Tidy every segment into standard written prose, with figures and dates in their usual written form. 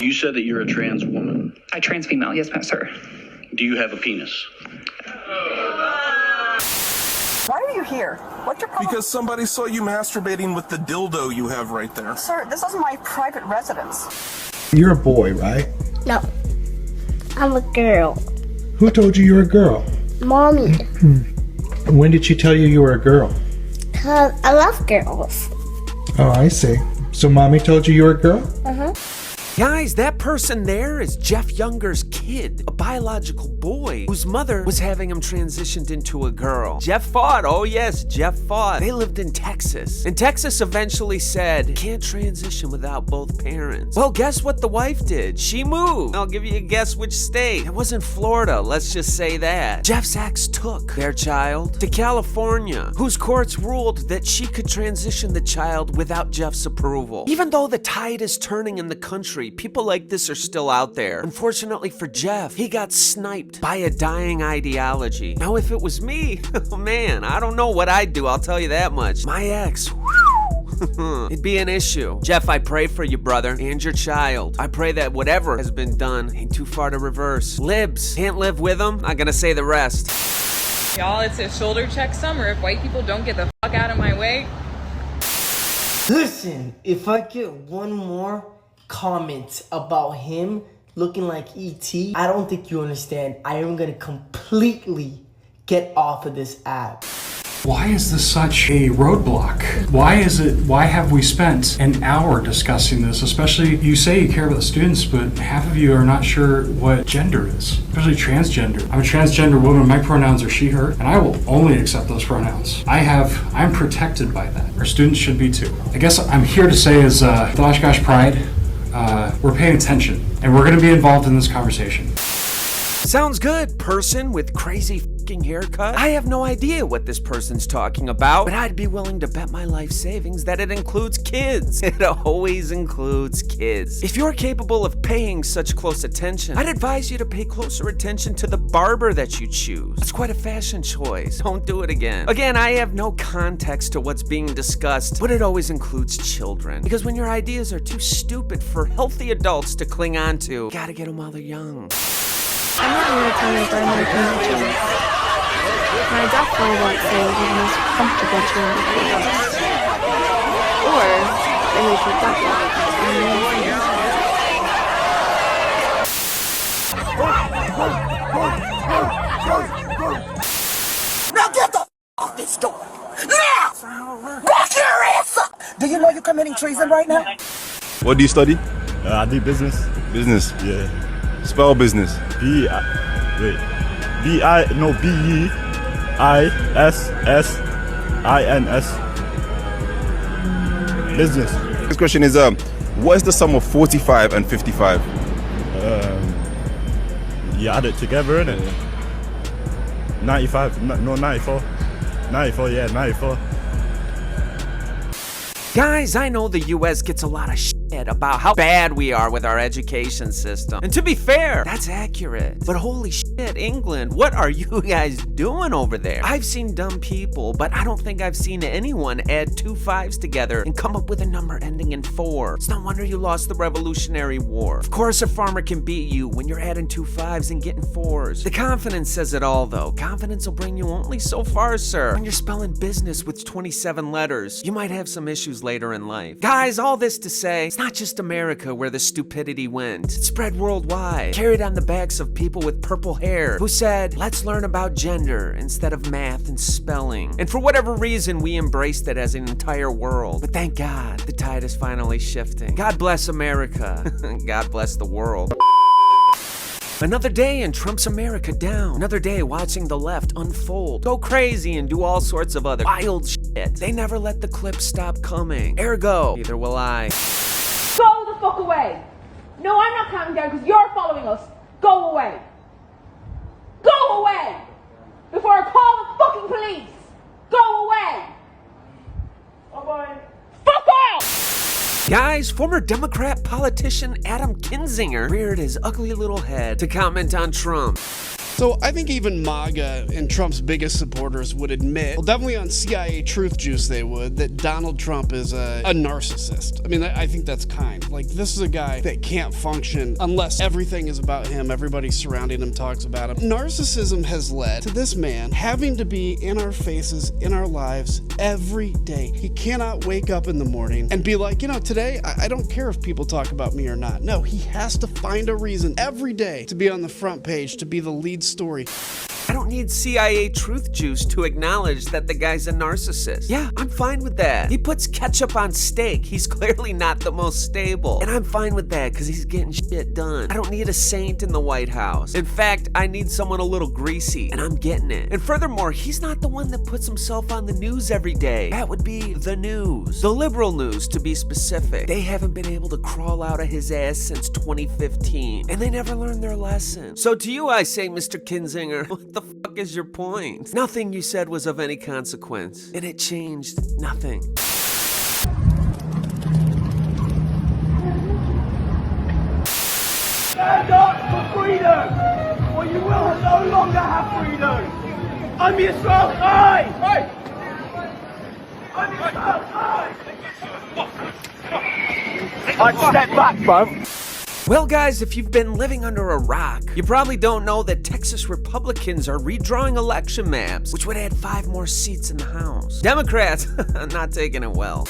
You said that you're a trans woman. I trans female, yes, sir. Do you have a penis? Why are you here? What's your problem? Because somebody saw you masturbating with the dildo you have right there. Sir, this is my private residence. You're a boy, right? No, I'm a girl. Who told you you were a girl? Mommy. When did she tell you you were a girl? Cause I love girls. Oh, I see. So mommy told you you were a girl? Uh-huh. Guys, that person there is Jeff Younger's kid, a biological boy whose mother was having him transitioned into a girl. Jeff fought, oh yes, Jeff fought. They lived in Texas, and Texas eventually said, can't transition without both parents. Well, guess what the wife did? She moved. I'll give you a guess which state. It wasn't Florida, let's just say that. Jeff's ex took their child to California, whose courts ruled that she could transition the child without Jeff's approval. Even though the tide is turning in the country, people like this are still out there. Unfortunately for Jeff, he got sniped by a dying ideology. Now, if it was me, oh man, I don't know what I'd do, I'll tell you that much. My ex, it'd be an issue. Jeff, I pray for you, brother, and your child. I pray that whatever has been done ain't too far to reverse. Libs, can't live with them? Not gonna say the rest. Y'all, it's a shoulder check summer. If white people don't get the fuck out of my way. Listen, if I get one more comment about him looking like E.T., I don't think you understand. I am gonna completely get off of this app. Why is this such a roadblock? Why have we spent an hour discussing this? Especially, you say you care about the students, but half of you are not sure what gender is, especially transgender. I'm a transgender woman, my pronouns are she, her, and I will only accept those pronouns. I'm protected by that. Our students should be too. I guess I'm here to say is, with Oshkosh Pride, we're paying attention, and we're gonna be involved in this conversation. Sounds good, person with crazy fucking haircut. I have no idea what this person's talking about, but I'd be willing to bet my life savings that it includes kids. It always includes kids. If you're capable of paying such close attention, I'd advise you to pay closer attention to the barber that you choose. That's quite a fashion choice. Don't do it again. Again, I have no context to what's being discussed, but it always includes children. Because when your ideas are too stupid for healthy adults to cling on to, you gotta get them while they're young. I'm not here to tell you about my convictions. But I definitely won't say you're the most comfortable term to use. Or that you should Now get the f off this door! Now! Back your ass up! Do you know you're committing treason right now? What do you study? I do business. Business? Yeah. Spell business. B-I-S-S-I-N-S. Business. This question is, what is the sum of 45 and 55? You add it together, innit? 95, no, 94. 94, yeah, 94. Guys, I know the US gets a lot of shit about how bad we are with our education system. And to be fair, that's accurate. But holy shit, England, what are you guys doing over there? I've seen dumb people, but I don't think I've seen anyone add 2 5s together and come up with a number ending in 4. It's no wonder you lost the Revolutionary War. Of course a farmer can beat you when you're adding 2 5s and getting 4s. The confidence says it all though. Confidence will bring you only so far, sir. When you're spelling business with 27 letters, you might have some issues later in life. Guys, all this to say, it's not just America where the stupidity went. It spread worldwide, carried on the backs of people with purple hair who said, let's learn about gender instead of math and spelling. And for whatever reason, we embraced it as an entire world. But thank God, the tide is finally shifting. God bless America. God bless the world. Another day in Trump's America down. Another day watching the left unfold, go crazy and do all sorts of other wild shit. They never let the clips stop coming. Ergo, neither will I. Go the fuck away! No, I'm not counting down because you're following us. Go away! Go away! Before I call the fucking police! Go away! Bye-bye. Fuck off! Guys, former Democrat politician Adam Kinzinger reared his ugly little head to comment on Trump. So I think even MAGA and Trump's biggest supporters would admit, well, definitely on CIA Truth Juice they would, that Donald Trump is a narcissist. I mean, I think that's kind. Like, this is a guy that can't function unless everything is about him, everybody surrounding him talks about him. Narcissism has led to this man having to be in our faces, in our lives, every day. He cannot wake up in the morning and be like, you know, today, I don't care if people talk about me or not. No, he has to find a reason every day to be on the front page, to be the lead story. I don't need CIA Truth Juice to acknowledge that the guy's a narcissist. Yeah, I'm fine with that. He puts ketchup on steak. He's clearly not the most stable. And I'm fine with that because he's getting shit done. I don't need a saint in the White House. In fact, I need someone a little greasy, and I'm getting it. And furthermore, he's not the one that puts himself on the news every day. That would be the news. The liberal news, to be specific. They haven't been able to crawl out of his ass since 2015, and they never learned their lesson. So to you, I say, Mr. Kinzinger, what the fuck is your point? Nothing you said was of any consequence, and it changed nothing. Stand up for freedom, or you will no longer have freedom. I'm Israel high! I'm Israel high! I'd step back, bro. Well, guys, if you've been living under a rock, you probably don't know that Texas Republicans are redrawing election maps, which would add 5 more seats in the House. Democrats, not taking it well.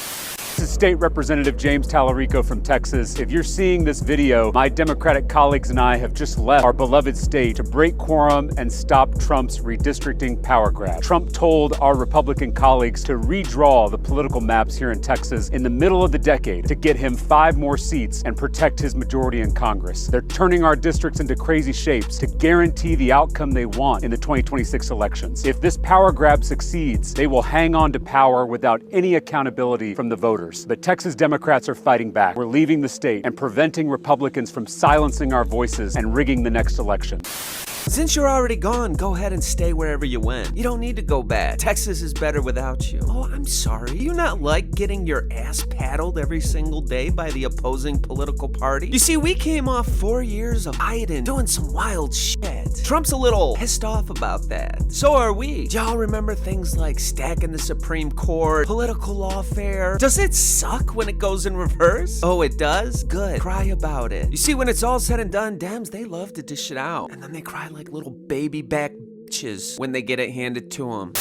This is State Representative James Tallarico from Texas. If you're seeing this video, my Democratic colleagues and I have just left our beloved state to break quorum and stop Trump's redistricting power grab. Trump told our Republican colleagues to redraw the political maps here in Texas in the middle of the decade to get him 5 more seats and protect his majority in Congress. They're turning our districts into crazy shapes to guarantee the outcome they want in the 2026 elections. If this power grab succeeds, they will hang on to power without any accountability from the voters. But Texas Democrats are fighting back. We're leaving the state and preventing Republicans from silencing our voices and rigging the next election. Since you're already gone, go ahead and stay wherever you went. You don't need to go back. Texas is better without you. Oh, I'm sorry. Do you not like getting your ass paddled every single day by the opposing political party? You see, we came off 4 years of Biden doing some wild shit. Trump's a little pissed off about that. So are we. Do y'all remember things like stacking the Supreme Court, political lawfare? Does it suck when it goes in reverse? Oh, it does? Good. Cry about it. You see, when it's all said and done, Dems, they love to dish it out. And then they cry like little baby back bitches when they get it handed to them.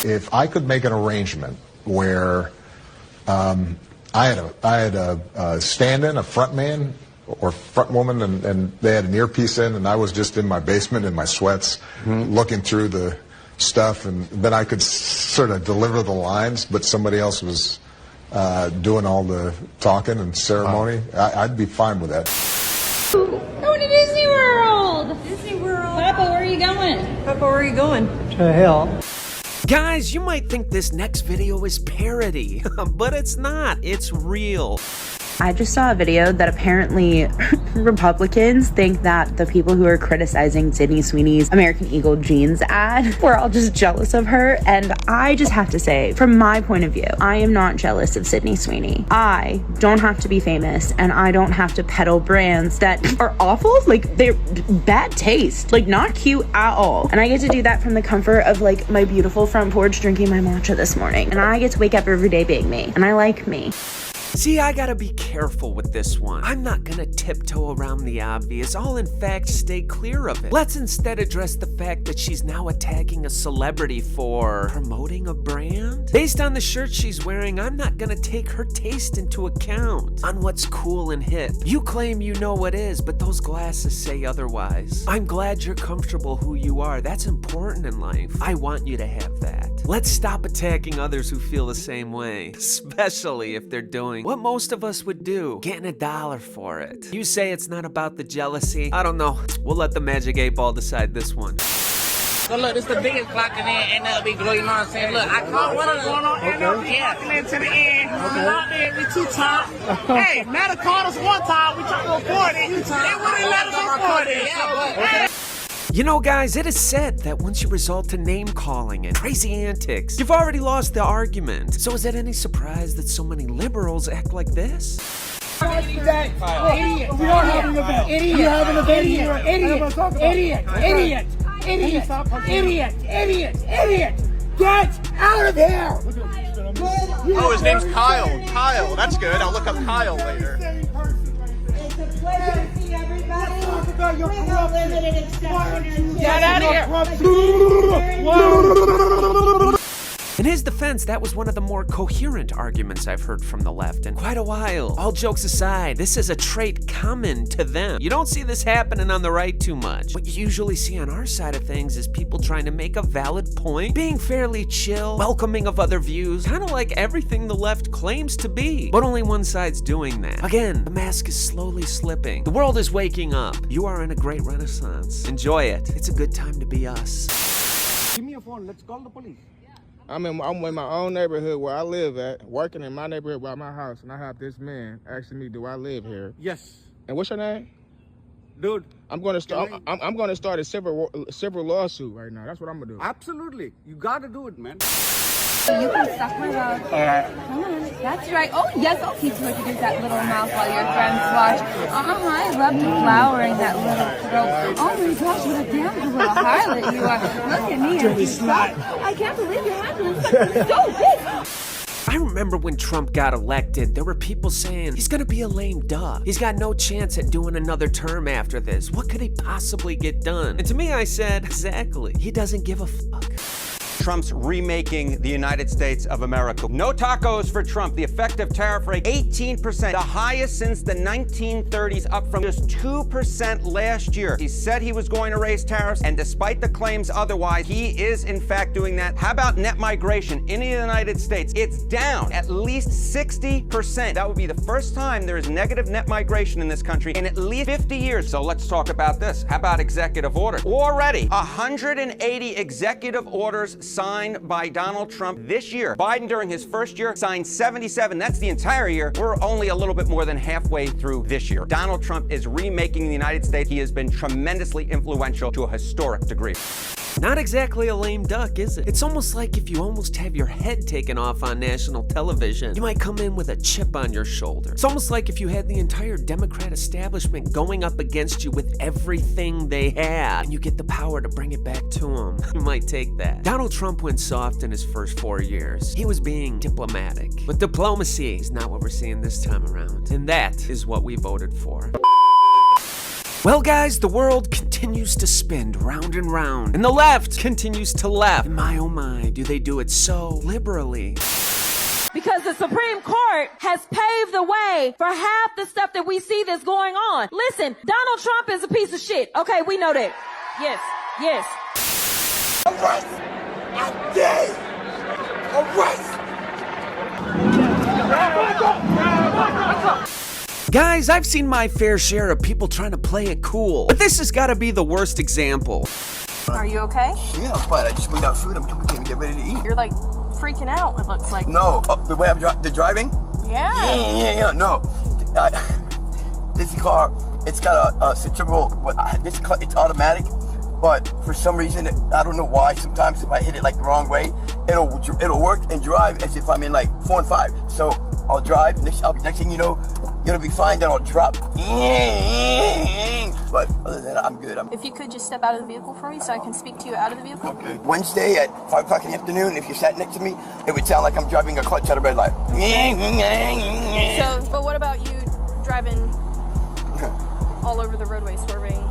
If I could make an arrangement where I had a stand-in, a front man or front woman, and they had an earpiece in, and I was just in my basement in my sweats looking through the stuff, and then I could sort of deliver the lines, but somebody else was doing all the talking and ceremony, I'd be fine with that. Going to Disney World! Disney World. Papa, where are you going? Papa, where are you going? To hell. Guys, you might think this next video is parody, but it's not. It's real. I just saw a video that apparently Republicans think that the people who are criticizing Sydney Sweeney's American Eagle jeans ad were all just jealous of her. And I just have to say, from my point of view, I am not jealous of Sydney Sweeney. I don't have to be famous, and I don't have to peddle brands that are awful. Like, they're bad taste, like not cute at all. And I get to do that from the comfort of like my beautiful front porch drinking my matcha this morning. And I get to wake up every day being me, and I like me. See, I gotta be careful with this one. I'm not gonna tiptoe around the obvious. I'll in fact stay clear of it. Let's instead address the fact that she's now attacking a celebrity for promoting a brand. Based on the shirt she's wearing, I'm not gonna take her taste into account on what's cool and hip. You claim you know what is, but those glasses say otherwise. I'm glad you're comfortable who you are. That's important in life. I want you to have that. Let's stop attacking others who feel the same way, especially if they're doing what most of us would do, getting $1 for it. You say it's not about the jealousy. I don't know. We'll let the Magic 8 Ball decide this one. So look, this is the biggest clock in there, and that'll be glow, you know what I'm saying? Look, I caught one of them going on, and yeah, into the end. Out there, we 2 times. Hey, Matter caught us 1 time, we tried to afford it. They wouldn't let us afford it. Yeah, but you know, guys, it is said that once you resort to name-calling and crazy antics, you've already lost the argument. So is it any surprise that so many liberals act like this? Idiot! We are having an event. Idiot! You have an event here. Idiot! Idiot! Idiot! Idiot! Idiot! Idiot! Idiot! Get out of here! Oh, his name's Kyle. Kyle, that's good. I'll look up Kyle later. It's a pleasure to see everybody. Talk about your limited exception. Get out of here! In his defense, that was one of the more coherent arguments I've heard from the left in quite a while. All jokes aside, this is a trait common to them. You don't see this happening on the right too much. What you usually see on our side of things is people trying to make a valid point, being fairly chill, welcoming of other views, kind of like everything the left claims to be. But only one side's doing that. Again, the mask is slowly slipping. The world is waking up. You are in a great renaissance. Enjoy it. It's a good time to be us. Give me your phone. Let's call the police. I'm in my own neighborhood where I live at, working in my neighborhood by my house, and I have this man asking me, do I live here? Yes. And what's your name? Dude. I'm going to start a civil lawsuit right now. That's what I'm going to do. Absolutely. You got to do it, man. You can suck my mouth. Come on. That's right. Oh, yes, I'll teach you what to do with that little mouth while your friends watch. I love devouring that little throat. Oh my gosh, what a damn good little harlot you are. Look at me. Dirty slut. I can't believe you have this. So big. I remember when Trump got elected, there were people saying, he's gonna be a lame duck. He's got no chance at doing another term after this. What could he possibly get done? And to me, I said, exactly. He doesn't give a fuck. Trump's remaking the United States of America. No tacos for Trump. The effective tariff rate, 18%, the highest since the 1930s, up from just 2% last year. He said he was going to raise tariffs, and despite the claims otherwise, he is in fact doing that. How about net migration in the United States? It's down at least 60%. That would be the first time there is negative net migration in this country in at least 50 years. So let's talk about this. How about executive orders? Already, 180 executive orders signed by Donald Trump this year. Biden, during his first year, signed 77. That's the entire year. We're only a little bit more than halfway through this year. Donald Trump is remaking the United States. He has been tremendously influential to a historic degree. Not exactly a lame duck, is it? It's almost like if you almost have your head taken off on national television, you might come in with a chip on your shoulder. It's almost like if you had the entire Democrat establishment going up against you with everything they had, and you get the power to bring it back to them. You might take that. Donald Trump went soft in his first 4 years. He was being diplomatic. But diplomacy is not what we're seeing this time around. And that is what we voted for. Well, guys, the world continues to spin round and round, and the left continues to laugh. And my, oh my, do they do it so liberally. Because the Supreme Court has paved the way for half the stuff that we see that's going on. Listen, Donald Trump is a piece of shit. Okay, we know that. Yes, yes. All right. I'm gay. All right. Guys, I've seen my fair share of people trying to play it cool, but this has got to be the worst example. Are you okay? Yeah, I'm fine. I just went out food. I'm going to get ready to eat. You're like freaking out, it looks like. No, the way I'm driving? Yeah. No. This car, it's got a centrifugal, it's automatic, but for some reason, I don't know why, sometimes if I hit it like the wrong way, it'll work and drive as if I'm in like 4 and 5. So I'll drive, next thing you know, it'll be fine, then I'll drop. But other than that, I'm good. If you could just step out of the vehicle for me so I can speak to you out of the vehicle. Okay. Wednesday at 5 o'clock in the afternoon, if you sat next to me, it would sound like I'm driving a clutch at a red light. So, but what about you driving all over the roadway, swerving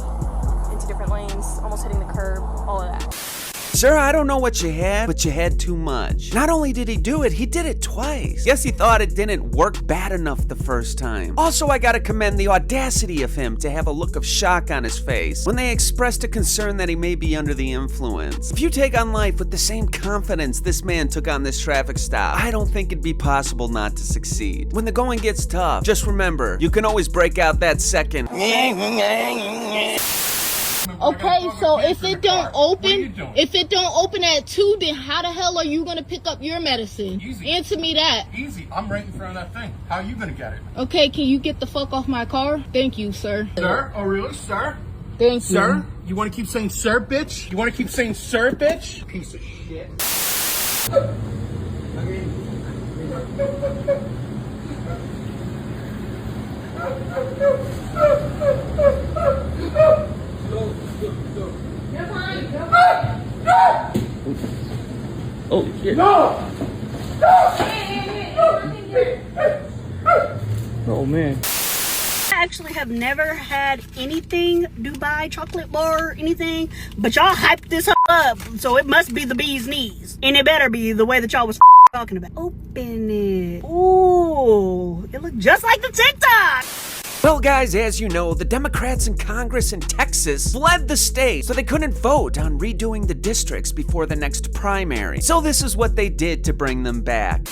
into different lanes, almost hitting the curb, all of that? Sir, I don't know what you had, but you had too much. Not only did he do it, he did it twice. Guess he thought it didn't work bad enough the first time. Also, I gotta commend the audacity of him to have a look of shock on his face when they expressed a concern that he may be under the influence. If you take on life with the same confidence this man took on this traffic stop, I don't think it'd be possible not to succeed. When the going gets tough, just remember, you can always break out that second. Okay, so if it don't open at 2, then how the hell are you gonna pick up your medicine? Easy. Answer me that. Easy. I'm right in front of that thing. How are you gonna get it? Okay, can you get the fuck off my car? Thank you, sir. Sir? Oh, really? Sir? Thank you. Sir? You wanna keep saying sir, bitch? You wanna keep saying sir, bitch? Piece of shit. You're fine. Oh, shit. No! Oh, man. I actually have never had anything Dubai chocolate bar or anything, but y'all hyped this up, so it must be the bee's knees. And it better be the way that y'all was talking about. Open it. Ooh, it looked just like the TikTok. Well, guys, as you know, the Democrats in Congress in Texas fled the state, so they couldn't vote on redoing the districts before the next primary. So this is what they did to bring them back.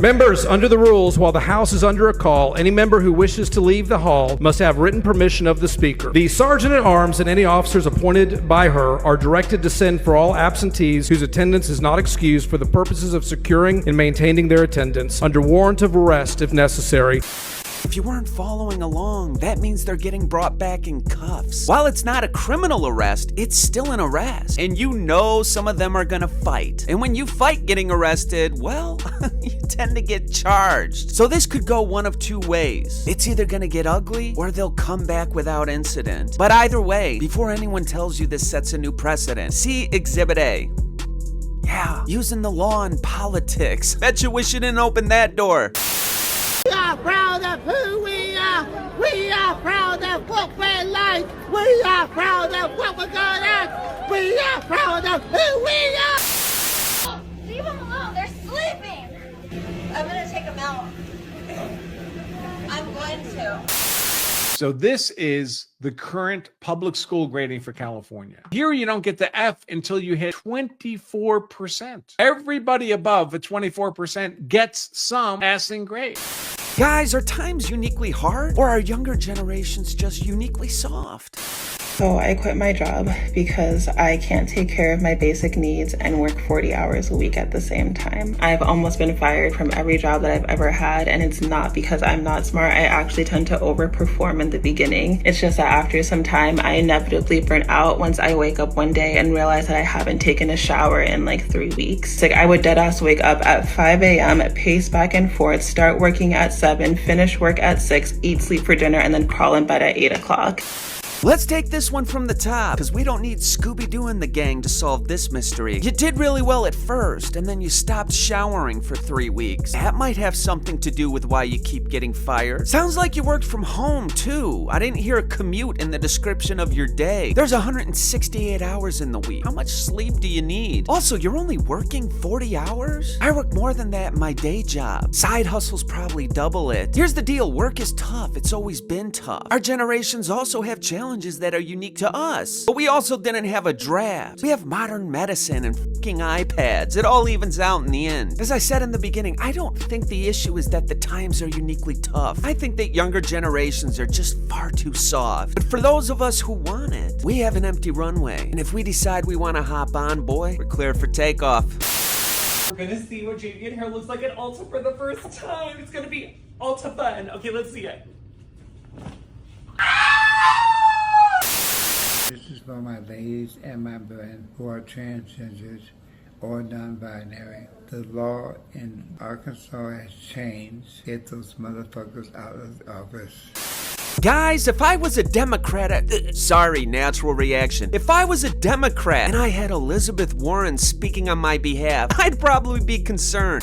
Members, under the rules, while the House is under a call, any member who wishes to leave the hall must have written permission of the Speaker. The Sergeant-at-Arms and any officers appointed by her are directed to send for all absentees whose attendance is not excused for the purposes of securing and maintaining their attendance, under warrant of arrest if necessary. If you weren't following along, that means they're getting brought back in cuffs. While it's not a criminal arrest, it's still an arrest. And you know some of them are gonna fight. And when you fight getting arrested, well, you tend to get charged. So this could go one of two ways. It's either gonna get ugly or they'll come back without incident. But either way, before anyone tells you this sets a new precedent, see Exhibit A. Yeah, using the law in politics. Bet you wish you didn't open that door. We are proud of who we are. We are proud of what we're like. We are proud of what we're good at. We are proud of who we are. Leave them alone. They're sleeping. I'm going to take them out. I'm going to. So this is the current public school grading for California. Here you don't get the F until you hit 24%. Everybody above the 24% gets some passing grade. Guys, are times uniquely hard, or are younger generations just uniquely soft? So I quit my job because I can't take care of my basic needs and work 40 hours a week at the same time. I've almost been fired from every job that I've ever had, and it's not because I'm not smart. I actually tend to overperform in the beginning. It's just that after some time, I inevitably burn out once I wake up one day and realize that I haven't taken a shower in like 3 weeks. It's like I would deadass wake up at 5 a.m., pace back and forth, start working at 7, finish work at 6, eat, sleep for dinner, and then crawl in bed at 8 o'clock. Let's take this one from the top, because we don't need Scooby-Doo and the gang to solve this mystery. You did really well at first, and then you stopped showering for 3 weeks. That might have something to do with why you keep getting fired. Sounds like you worked from home, too. I didn't hear a commute in the description of your day. There's 168 hours in the week. How much sleep do you need? Also, you're only working 40 hours? I work more than that in my day job. Side hustles probably double it. Here's the deal, work is tough. It's always been tough. Our generations also have challenges that are unique to us. But we also didn't have a draft. We have modern medicine and fucking iPads. It all evens out in the end. As I said in the beginning, I don't think the issue is that the times are uniquely tough. I think that younger generations are just far too soft. But for those of us who want it, we have an empty runway. And if we decide we want to hop on, boy, we're clear for takeoff. We're gonna see what Javian hair looks like at Ulta for the first time. It's gonna be Ulta fun. Okay, let's see it. This is for my ladies and my men who are transgenders or non-binary. The law in Arkansas has changed. Get those motherfuckers out of office. Guys, if I was a Democrat, sorry, natural reaction. If I was a Democrat and I had Elizabeth Warren speaking on my behalf, I'd probably be concerned.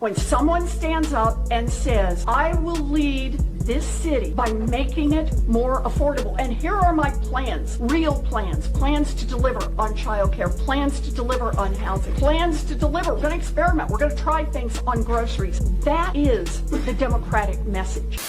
When someone stands up and says, I will lead this city by making it more affordable, and here are my plans, real plans, plans to deliver on childcare, plans to deliver on housing, plans to deliver, we're gonna experiment, we're gonna try things on groceries. That is the Democratic message.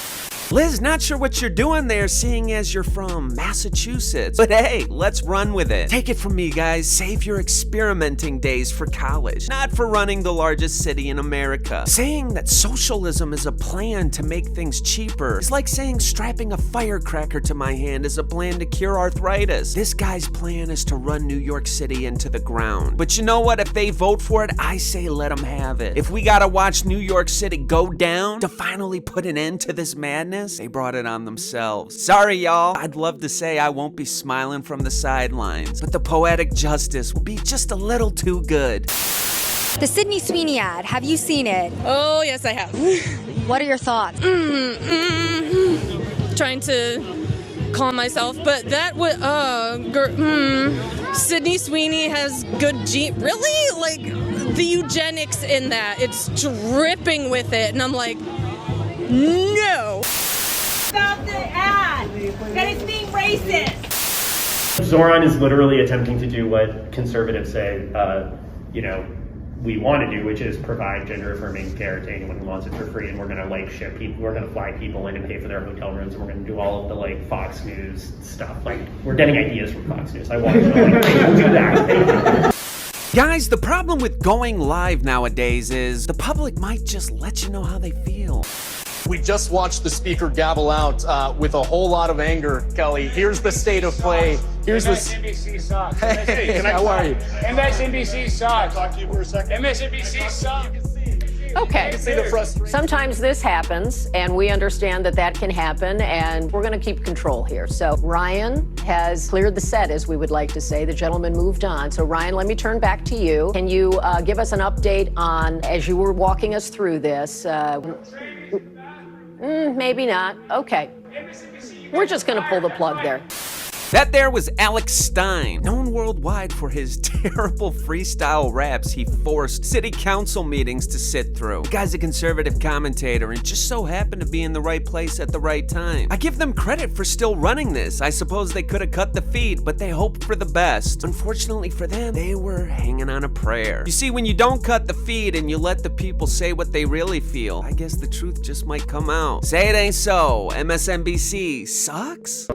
Liz, not sure what you're doing there, seeing as you're from Massachusetts. But hey, let's run with it. Take it from me, guys. Save your experimenting days for college, not for running the largest city in America. Saying that socialism is a plan to make things cheaper is like saying strapping a firecracker to my hand is a plan to cure arthritis. This guy's plan is to run New York City into the ground. But you know what? If they vote for it, I say let them have it. If we gotta watch New York City go down to finally put an end to this madness, they brought it on themselves. Sorry, y'all. I'd love to say I won't be smiling from the sidelines, but the poetic justice will be just a little too good. The Sydney Sweeney ad, have you seen it? Oh, yes, I have. What are your thoughts? Trying to calm myself, but that would, Sydney Sweeney has good really? Like, the eugenics in that. It's dripping with it, and I'm like, no. Stop the ad. That is being racist. Zoran is literally attempting to do what conservatives say, we want to do, which is provide gender-affirming care to anyone who wants it for free, and we're going to like ship people, we're going to fly people in and pay for their hotel rooms, and we're going to do all of the like Fox News stuff. Like, we're getting ideas from Fox News. I want to like, we'll do that. Guys, the problem with going live nowadays is the public might just let you know how they feel. We just watched the speaker gavel out with a whole lot of anger, Kelly. Here's the state of play. Here's MSNBC sucks. Hey, how are you? MSNBC sucks. Talk to you for a second. MSNBC sucks. Okay. Sometimes this happens, and we understand that that can happen, and we're going to keep control here. So Ryan has cleared the set, as we would like to say. The gentleman moved on. So Ryan, let me turn back to you. Can you give us an update on, as you were walking us through this? Maybe not. Okay. We're just going to pull the plug there. That there was Alex Stein, known worldwide for his terrible freestyle raps he forced city council meetings to sit through. The guy's a conservative commentator and just so happened to be in the right place at the right time. I give them credit for still running this. I suppose they could have cut the feed, but they hoped for the best. Unfortunately for them, they were hanging on a prayer. You see, when you don't cut the feed and you let the people say what they really feel, I guess the truth just might come out. Say it ain't so. MSNBC sucks?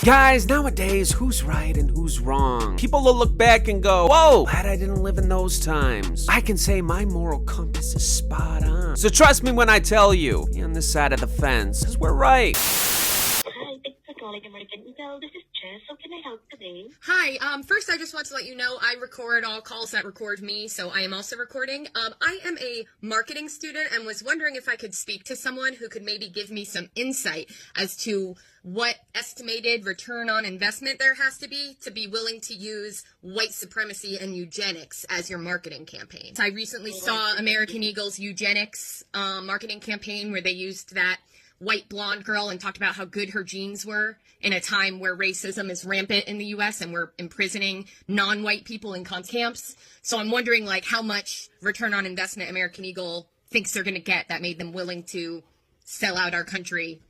Guys, nowadays, who's right and who's wrong? People will look back and go, whoa, glad I didn't live in those times. I can say my moral compass is spot on. So trust me when I tell you, be on this side of the fence, because we're right. Hi, thanks for calling American Eagle. This is Jess. How can I help today? Hi, first I just want to let you know I record all calls that record me, so I am also recording. I am a marketing student and was wondering if I could speak to someone who could maybe give me some insight as to what estimated return on investment there has to be willing to use white supremacy and eugenics as your marketing campaign. I recently saw American Eagle's eugenics marketing campaign where they used that white blonde girl and talked about how good her genes were in a time where racism is rampant in the US and we're imprisoning non-white people in camps. So I'm wondering like how much return on investment American Eagle thinks they're going to get that made them willing to sell out our country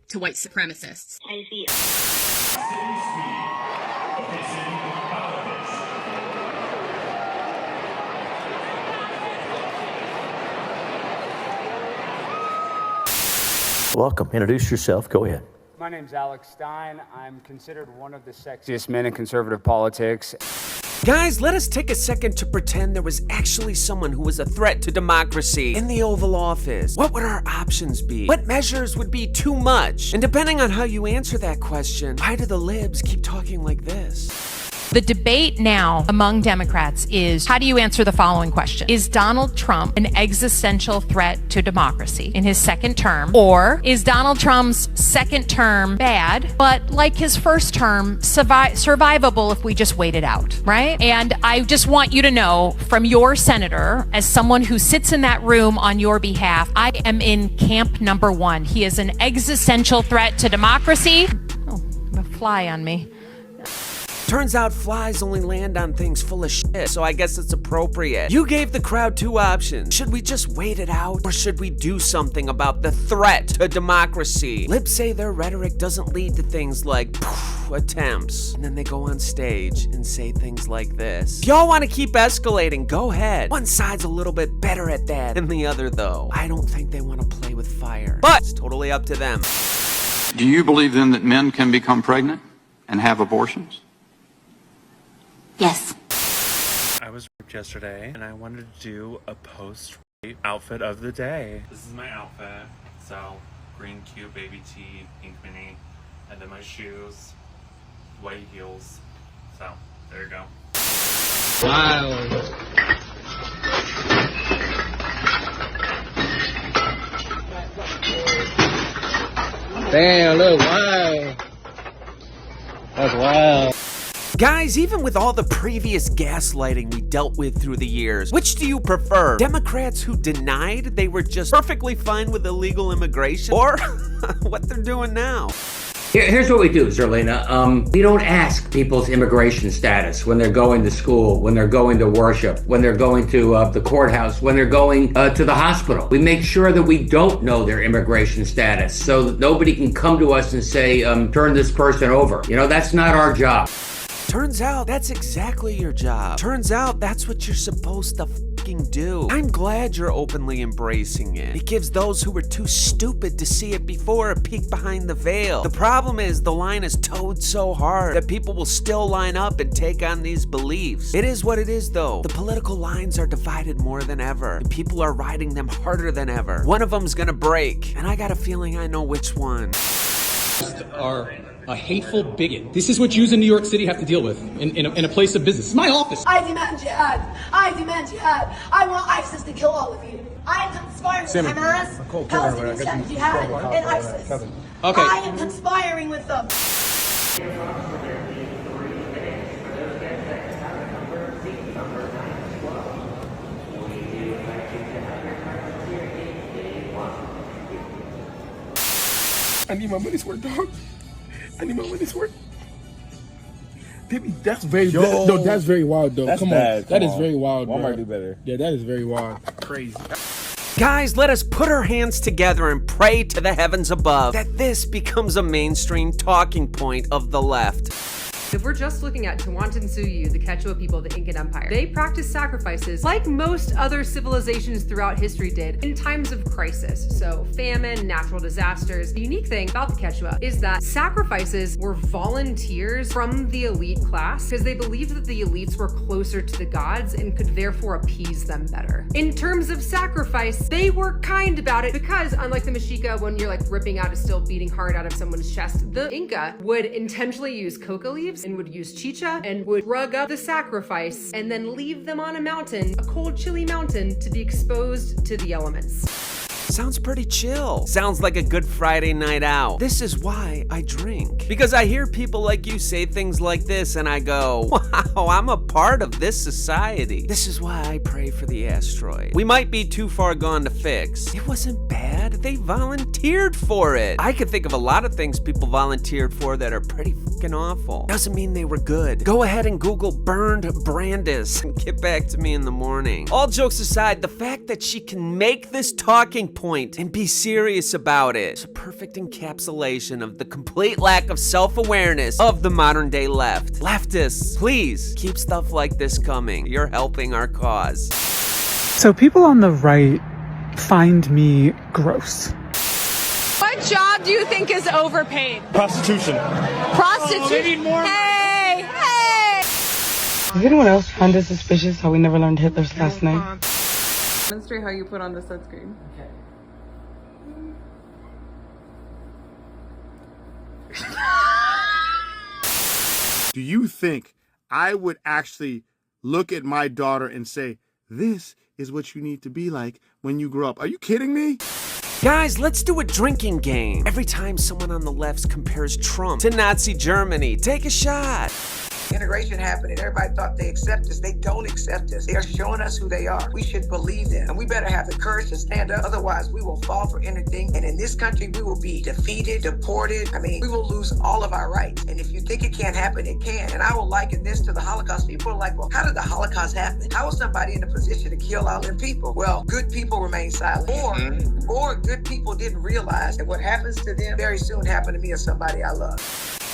to white supremacists. I see. Welcome. Introduce yourself. Go ahead. My name's Alex Stein. I'm considered one of the sexiest men in conservative politics. Guys, let us take a second to pretend there was actually someone who was a threat to democracy in the Oval Office. What would our options be? What measures would be too much? And depending on how you answer that question, why do the libs keep talking like this? The debate now among Democrats is, how do you answer the following question? Is Donald Trump an existential threat to democracy in his second term? Or is Donald Trump's second term bad, but like his first term, survivable if we just wait it out, right? And I just want you to know from your senator, as someone who sits in that room on your behalf, I am in camp number one. He is an existential threat to democracy. Oh, a fly on me. Turns out flies only land on things full of shit, so I guess it's appropriate. You gave the crowd two options. Should we just wait it out, or should we do something about the threat to democracy? Libs say their rhetoric doesn't lead to things like attempts, and then they go on stage and say things like this. If y'all want to keep escalating, go ahead. One side's a little bit better at that than the other, though. I don't think they want to play with fire, but it's totally up to them. Do you believe then that men can become pregnant and have abortions? Yes. I was raped yesterday and I wanted to do a post-rape outfit of the day. This is my outfit. So, green cute baby tee, pink mini, and then my shoes, white heels. So, there you go. Wow. Damn, look, wow. That's wild. Guys, even with all the previous gaslighting we dealt with through the years, which do you prefer? Democrats who denied they were just perfectly fine with illegal immigration, or what they're doing now? Here's what we do, Zerlina. We don't ask people's immigration status when they're going to school, when they're going to worship, when they're going to the courthouse, when they're going to the hospital. We make sure that we don't know their immigration status so that nobody can come to us and say, turn this person over. You know, that's not our job. Turns out that's exactly your job. Turns out that's what you're supposed to fucking do. I'm glad you're openly embracing it. It gives those who were too stupid to see it before a peek behind the veil. The problem is the line is towed so hard that people will still line up and take on these beliefs. It is what it is though. The political lines are divided more than ever, and people are riding them harder than ever. One of them's gonna break, and I got a feeling I know which one. Are a hateful bigot. This is what Jews in New York City have to deal with in a place of business. It's my office. I demand jihad. I demand jihad. I want ISIS to kill all of you. I am conspiring with Hamas, Palestinian Jihad, and ISIS. Okay. I am conspiring with them. I need my money's worth, dog. I need my money's worth. Baby, that's very no, that's very wild though. That's Come bad. on. That Come is on. very wild, bro. Walmart do better. Yeah, that is very wild. Crazy. Guys, let us put our hands together and pray to the heavens above that this becomes a mainstream talking point of the left. If we're just looking at Tawantinsuyu, the Quechua people of the Incan Empire, they practiced sacrifices like most other civilizations throughout history did in times of crisis. So famine, natural disasters. The unique thing about the Quechua is that sacrifices were volunteers from the elite class because they believed that the elites were closer to the gods and could therefore appease them better. In terms of sacrifice, they were kind about it because unlike the Mexica, when you're like ripping out a still beating heart out of someone's chest, the Inca would intentionally use coca leaves and would use chicha and would rug up the sacrifice and then leave them on a mountain, a cold, chilly mountain, to be exposed to the elements. Sounds pretty chill. Sounds like a good Friday night out. This is why I drink. Because I hear people like you say things like this and I go, wow, I'm a part of this society. This is why I pray for the asteroid. We might be too far gone to fix. It wasn't bad. They volunteered for it. I could think of a lot of things people volunteered for that are pretty fucking awful. Doesn't mean they were good. Go ahead and Google burned Brandis and get back to me in the morning. All jokes aside, the fact that she can make this talking point and be serious about it is a perfect encapsulation of the complete lack of self-awareness of the modern day left. Leftists, please keep stuff like this coming. You're helping our cause. So people on the right find me gross. What job do you think is overpaid? Prostitution. Prostitution? Hey! Hey! Does anyone else find it suspicious how we never learned Hitler's last name? Demonstrate how you put on the sunscreen. Do you think I would actually look at my daughter and say, this is what you need to be like when you grow up? Are you kidding me? Guys, let's do a drinking game. Every time someone on the left compares Trump to Nazi Germany, take a shot. Integration happened and everybody thought they accept us. They don't accept us. They are showing us who they are. We should believe them. And we better have the courage to stand up. Otherwise, we will fall for anything. And in this country, we will be defeated, deported. I mean, we will lose all of our rights. And if you think it can't happen, it can. And I will liken this to the Holocaust. People are like, well, how did the Holocaust happen? How was somebody in a position to kill all them people? Well, good people remain silent. Or good people didn't realize that what happens to them very soon happened to me or somebody I love.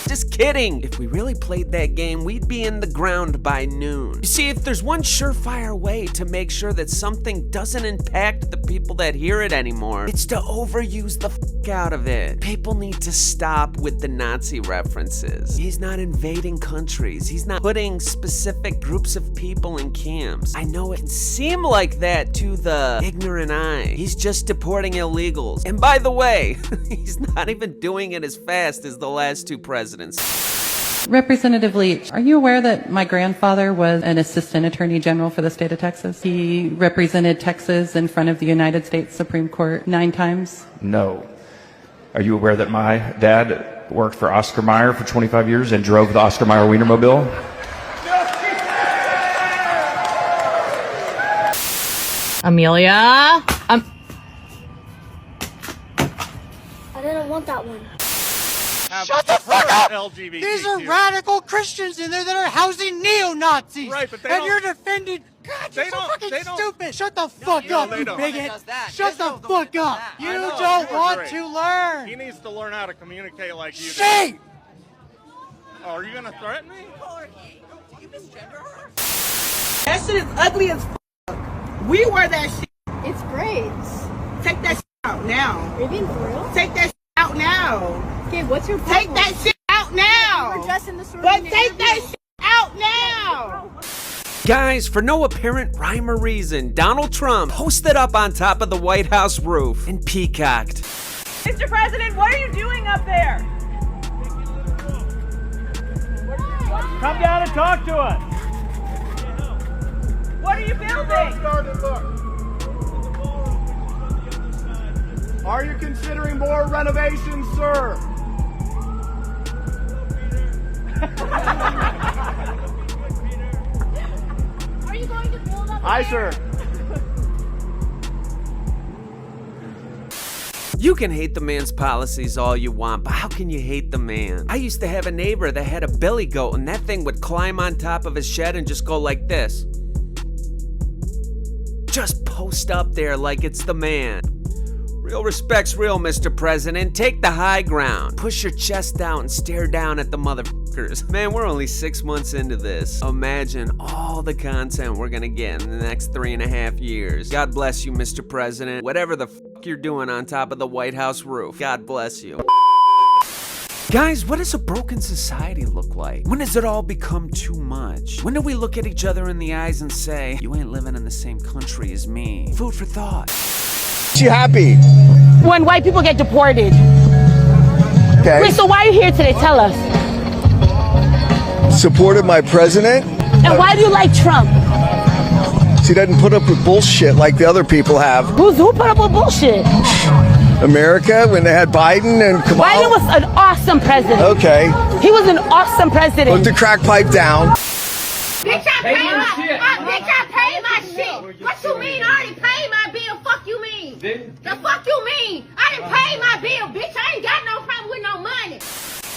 Just kidding. If we really played that game, we'd be in the ground by noon. You see, if there's one surefire way to make sure that something doesn't impact the people that hear it anymore, it's to overuse the fuck out of it. People need to stop with the Nazi references. He's not invading countries. He's not putting specific groups of people in camps. I know it can seem like that to the ignorant eye. He's just deporting illegals. And by the way, he's not even doing it as fast as the last two presidents. Representative Leach, are you aware that my grandfather was an assistant attorney general for the state of Texas? He represented Texas in front of the United States Supreme Court 9 times? No. Are you aware that my dad worked for Oscar Mayer for 25 years and drove the Oscar Mayer Wienermobile? Amelia? I didn't want that one. have Shut the fuck up! LGBTQ. These are radical Christians in there that are housing neo-Nazis. Right, but they and don't- you're defending. God, you're They so don't- fucking they don't- stupid. Shut the fuck No, up, they you don't. bigot. Does that. Shut the fuck up. You I know, don't you want agree. to learn. He needs to learn how to communicate like you do. Shit! Oh, are you gonna threaten me? That shit is ugly as fuck. We wear that shit. It's great. Take that shit out now. Are you being for real? Take that shit out now. Okay, what's your Take problem? that shit out now. We're dressed in the store. But take that shit out now. Guys, for no apparent rhyme or reason, Donald Trump posted up on top of the White House roof and peacocked. Mr. President, what are you doing up there? Come down and talk to us. What are you building? Are you considering more renovations, sir? Are you going to build up? Aye, sir. You can hate the man's policies all you want, but how can you hate the man? I used to have a neighbor that had a billy goat, and that thing would climb on top of his shed and just go like this. Just post up there like it's the man. Real respect's real, Mr. President. Take the high ground. Push your chest out and stare down at the motherfuckers. Man, we're only 6 months into this. Imagine all the content we're gonna get in the next 3.5 years. God bless you, Mr. President. Whatever the fuck you're doing on top of the White House roof, God bless you. Guys, what does a broken society look like? When does it all become too much? When do we look at each other in the eyes and say, you ain't living in the same country as me? Food for thought. You happy? When white people get deported. Okay. Wait, so why are you here today? Tell us. Supported my president. And why do you like Trump? She doesn't put up with bullshit like the other people have. Who put up with bullshit? America, when they had Biden and Kamala. Biden was an awesome president. Okay. He was an awesome president. Put the crack pipe down. Bitch, I paid my shit. What you mean? I already paid my bill. Fuck you mean? The fuck you mean? I done paid my bill, bitch. I ain't got no problem with no money.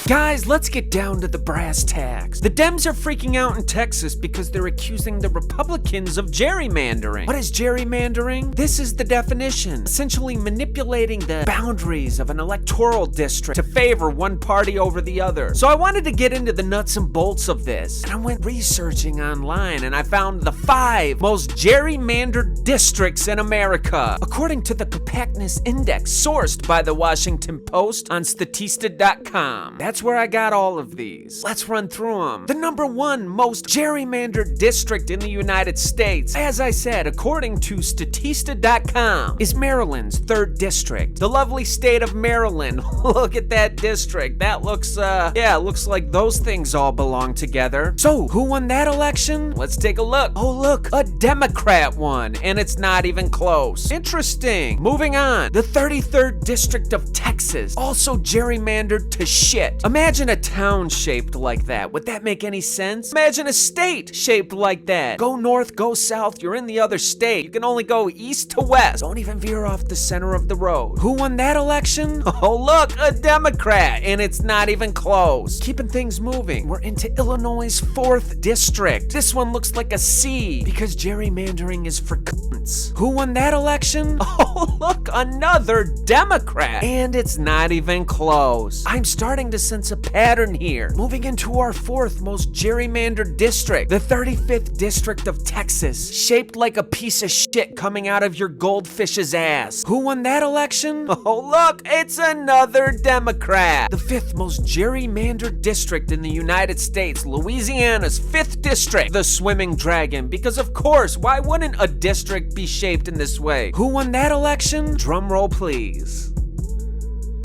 Guys, let's get down to the brass tacks. The Dems are freaking out in Texas because they're accusing the Republicans of gerrymandering. What is gerrymandering? This is the definition. Essentially manipulating the boundaries of an electoral district to favor one party over the other. So I wanted to get into the nuts and bolts of this, and I went researching online and I found the 5 most gerrymandered districts in America, according to the compactness index sourced by the Washington Post on Statista.com. That's where I got all of these. Let's run through them. The number 1 most gerrymandered district in the United States, as I said, according to Statista.com, is Maryland's 3rd district. The lovely state of Maryland. Look at that district. That looks, looks like those things all belong together. So, who won that election? Let's take a look. Oh, look, a Democrat won, and it's not even close. Interesting. Moving on. The 33rd district of Texas, also gerrymandered to shit. Imagine a town shaped like that. Would that make any sense? Imagine a state shaped like that. Go north, go south, you're in the other state. You can only go east to west. Don't even veer off the center of the road. Who won that election? Oh, look, a Democrat, and it's not even close. Keeping things moving, we're into Illinois' 4th district. This one looks like a C because gerrymandering is for cunts. Who won that election? Oh, look, another Democrat, and it's not even close. I'm starting to sense a pattern here. Moving into our 4th most gerrymandered district, the 35th district of Texas, shaped like a piece of shit coming out of your goldfish's ass. Who won that election? Oh, look, it's another Democrat. The 5th most gerrymandered district in the United States, Louisiana's 5th district, the Swimming Dragon, because of course, why wouldn't a district be shaped in this way? Who won that election? Drum roll, please.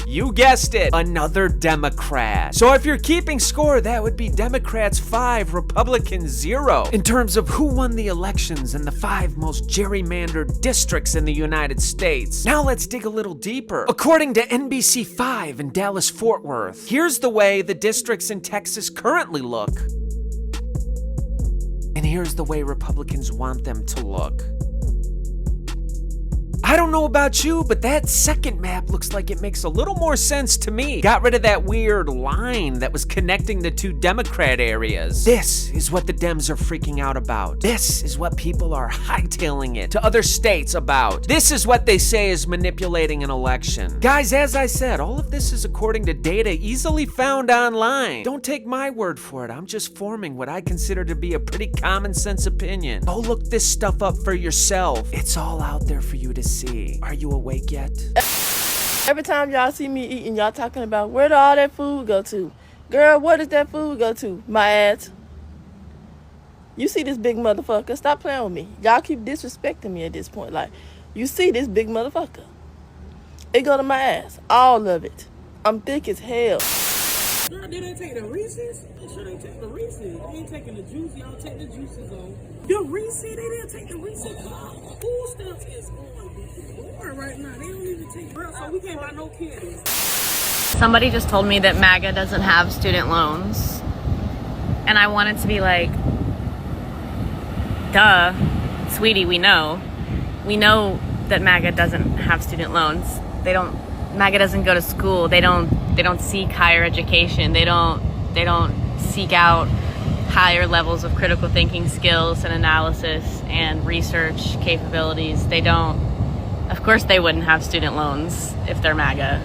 You guessed it, another Democrat. So if you're keeping score, that would be Democrats 5, Republicans 0. In terms of who won the elections in the 5 most gerrymandered districts in the United States. Now let's dig a little deeper. According to NBC5 in Dallas-Fort Worth, here's the way the districts in Texas currently look. And here's the way Republicans want them to look. I don't know about you, but that second map looks like it makes a little more sense to me. Got rid of that weird line that was connecting the two Democrat areas. This is what the Dems are freaking out about. This is what people are hightailing it to other states about. This is what they say is manipulating an election. Guys, as I said, all of this is according to data easily found online. Don't take my word for it. I'm just forming what I consider to be a pretty common sense opinion. Go look this stuff up for yourself. It's all out there for you to see. Are you awake yet? Every time y'all see me eating, y'all talking about where did all that food go to? Girl, where did that food go to? My ass. You see this big motherfucker? Stop playing with me. Y'all keep disrespecting me at this point. Like, you see this big motherfucker? It go to my ass. All of it. I'm thick as hell. Girl, they didn't take the Reese's? They sure they take the Reese's. They ain't taking the juice. Y'all take the juices on. The Reese's, they didn't take the Reese's. Food stamps is on board right now. They don't even take girl, so we can't buy no candy. Somebody just told me that MAGA doesn't have student loans. And I wanted to be like, duh, sweetie, we know. We know that MAGA doesn't have student loans. MAGA doesn't go to school. They don't seek higher education. They don't seek out higher levels of critical thinking skills and analysis and research capabilities. Of course they wouldn't have student loans if they're MAGA.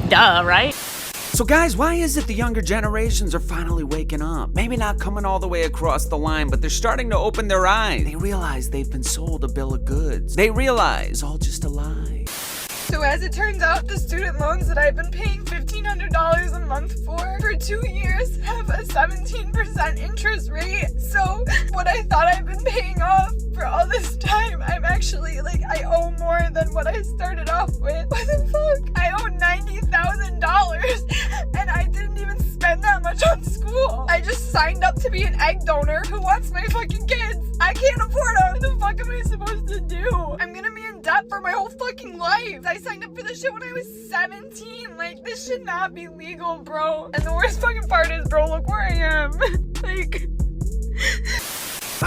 Duh, right? So guys, why is it the younger generations are finally waking up? Maybe not coming all the way across the line, but they're starting to open their eyes. They realize they've been sold a bill of goods. They realize it's all just a lie. So as it turns out, the student loans that I've been paying $1,500 a month for 2 years have a 17% interest rate. So what I thought I've been paying off for all this time, I'm actually I owe more than what I started off with. What the fuck? I owe $90,000 and I didn't even spend that much on school. I just signed up to be an egg donor. Who wants my fucking kids? I can't afford them. What the fuck am I supposed to do? I'm gonna be in debt for my whole fucking life. I signed up for this shit when I was 17. Like, this should not be legal, bro. And the worst fucking part is, bro, look where I am.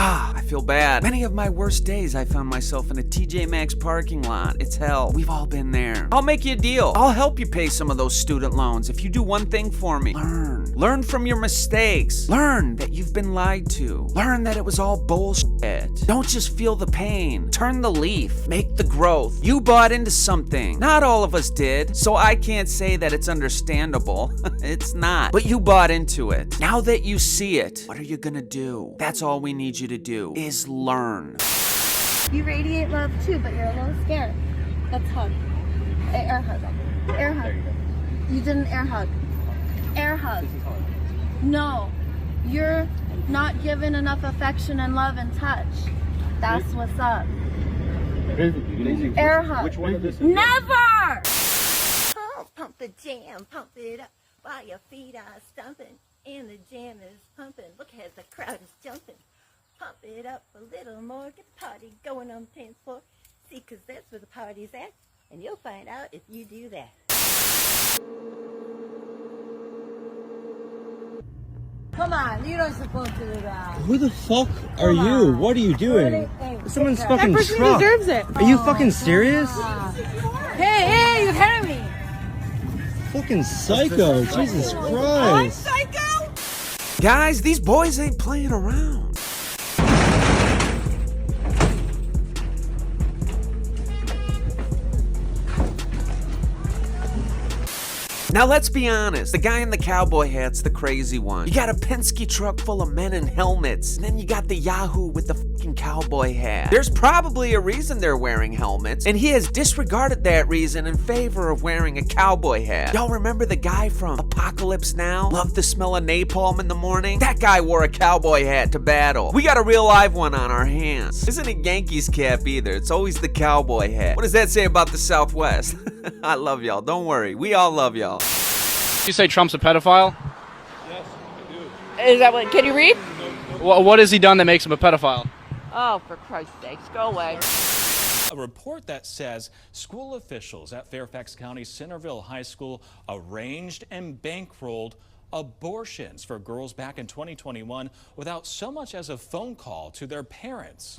I feel bad. Many of my worst days, I found myself in a TJ Maxx parking lot. It's hell. We've all been there. I'll make you a deal. I'll help you pay some of those student loans if you do one thing for me. Learn. Learn from your mistakes. Learn that you've been lied to. Learn that it was all bullshit. Don't just feel the pain. Turn the leaf. Make the growth. You bought into something. Not all of us did, so I can't say that it's understandable. It's not. But you bought into it. Now that you see it, what are you gonna do? That's all we need you to do, is learn. You radiate love too, but you're a little scared. Let's hug. Air hug. Air hug. You did an air hug. Air hug. No, you're not given enough affection and love and touch. That's what's up. Air hug. Which one of this is Never! Pump the jam, pump it up while your feet are stumping and the jam is pumping. Look as the crowd is jumping. Pump it up a little more, get the party going on the dance floor. See, 'cause that's where the party's at, and you'll find out if you do that. Come on, you don't supposed to do that. Who the fuck are you? What are you doing? Someone's fucking truck. Deserves it. Are you fucking serious? Hey, you heard me. Fucking psycho. Jesus Christ. Psycho? Guys, these boys ain't playing around. Now let's be honest, the guy in the cowboy hat's the crazy one. You got a Penske truck full of men in helmets, and then you got the Yahoo with the fucking cowboy hat. There's probably a reason they're wearing helmets, and he has disregarded that reason in favor of wearing a cowboy hat. Y'all remember the guy from Apocalypse Now? Loved the smell of napalm in the morning? That guy wore a cowboy hat to battle. We got a real live one on our hands. Isn't a Yankees cap either, it's always the cowboy hat. What does that say about the Southwest? I love y'all, don't worry, we all love y'all. You say Trump's a pedophile? Yes, I do. Is that what? Can you read? What has he done that makes him a pedophile? Oh, for Christ's sakes, go away. A report that says school officials at Fairfax County Centerville High School arranged and bankrolled abortions for girls back in 2021 without so much as a phone call to their parents.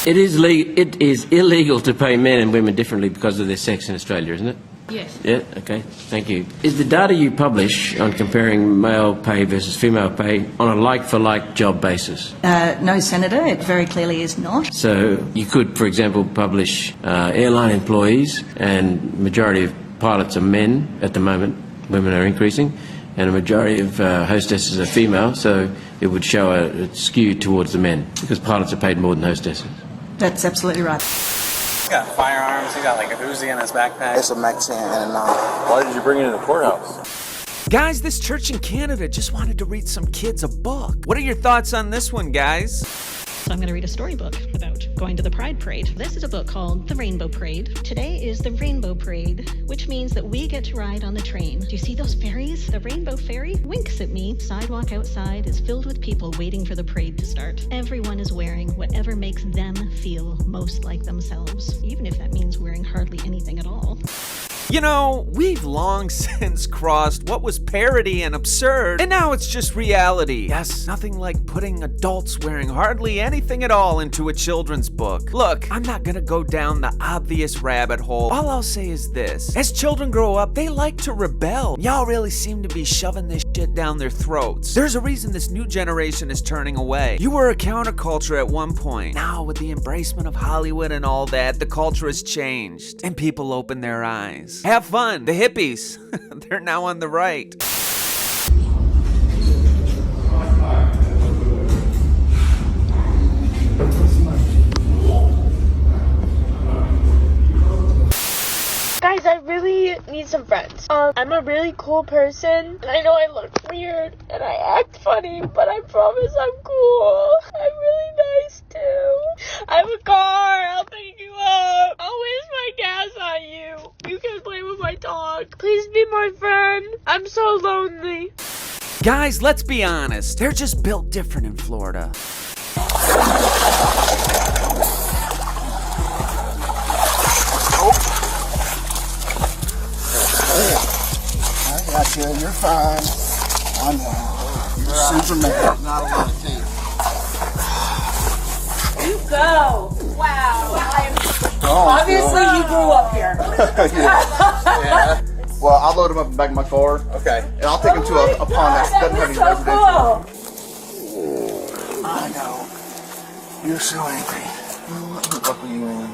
It is illegal to pay men and women differently because of their sex in Australia, isn't it? Yes. Yeah, okay, thank you. Is the data you publish on comparing male pay versus female pay on a like-for-like job basis? No, Senator, it very clearly is not. So you could, for example, publish airline employees, and majority of pilots are men at the moment, women are increasing, and a majority of hostesses are female, so it would show a skew towards the men, because pilots are paid more than hostesses. That's absolutely right. He's got firearms, he got like a Uzi in his backpack. It's a Mexican and why did you bring it in the courthouse? Guys, this church in Canada just wanted to read some kids a book. What are your thoughts on this one, guys? So I'm going to read a storybook about going to the Pride Parade. This is a book called The Rainbow Parade. Today is the Rainbow Parade, which means that we get to ride on the train. Do you see those ferries? The Rainbow Ferry winks at me. Sidewalk outside is filled with people waiting for the parade to start. Everyone is wearing whatever makes them feel most like themselves, even if that means wearing hardly anything at all. You know, we've long since crossed what was parody and absurd, and now it's just reality. Yes, nothing like putting adults wearing hardly anything at all into a children's book. Look, I'm not gonna go down the obvious rabbit hole. All I'll say is this. As children grow up, they like to rebel. Y'all really seem to be shoving this shit down their throats. There's a reason this new generation is turning away. You were a counterculture at one point. Now, with the embracement of Hollywood and all that, the culture has changed, and people open their eyes. Have fun. The hippies, they're now on the right. Guys, I really need some friends. I'm a really cool person, and I know I look weird, and I act funny, but I promise I'm cool. I'm really nice, too. I have a car. I'll pick you up. I'll waste my gas on you. You can play with my dog. Please be my friend. I'm so lonely. Guys, let's be honest. They're just built different in Florida. I got you. You're fine. I know. You're Superman. Not a lot of tape. You go. Wow. Obviously, you grew up here. Yeah. Well, I'll load him up in the back of my car. Okay. And I'll take him to a pond that doesn't have any residential. I know. You're so angry. Let me buckle you in.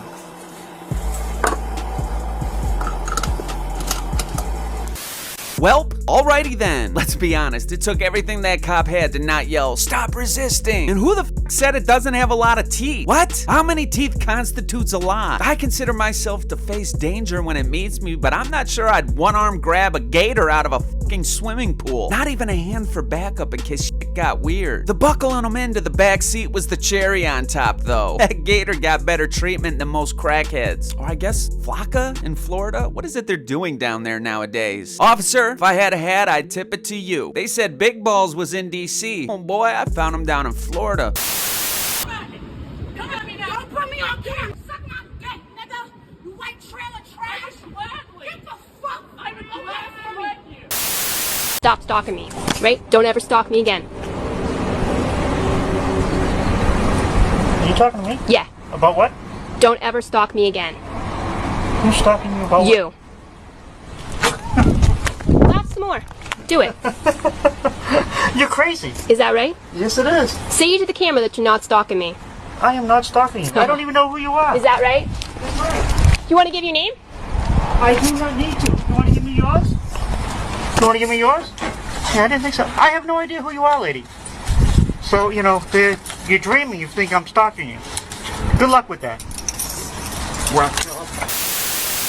Welp, alrighty then. Let's be honest, it took everything that cop had to not yell, "Stop resisting!" And who the f said it doesn't have a lot of teeth? What? How many teeth constitutes a lot? I consider myself to face danger when it meets me, but I'm not sure I'd one-arm grab a gator out of a fucking swimming pool. Not even a hand for backup in case shit got weird. The buckling him into the back seat was the cherry on top, though. That gator got better treatment than most crackheads. Or I guess Flocka in Florida? What is it they're doing down there nowadays? Officer, if I had a hat, I'd tip it to you. They said Big Balls was in D.C. Oh boy, I found him down in Florida. Come at me now. Don't put me on camera. Suck my dick, nigga. You white trailer trash. Get the fuck out of my way. Stop stalking me, right? Don't ever stalk me again. Are you talking to me? Yeah. About what? Don't ever stalk me again. Who's stalking you about you. Lots more. Do it. You're crazy. Is that right? Yes, it is. Say to the camera that you're not stalking me. I am not stalking you. I don't even know who you are. Is that right? That's right. You want to give your name? I do not need to. You want to give me yours? You want to give me yours? Yeah, I didn't think so. I have no idea who you are, lady. So, you know, you're dreaming. You think I'm stalking you. Good luck with that.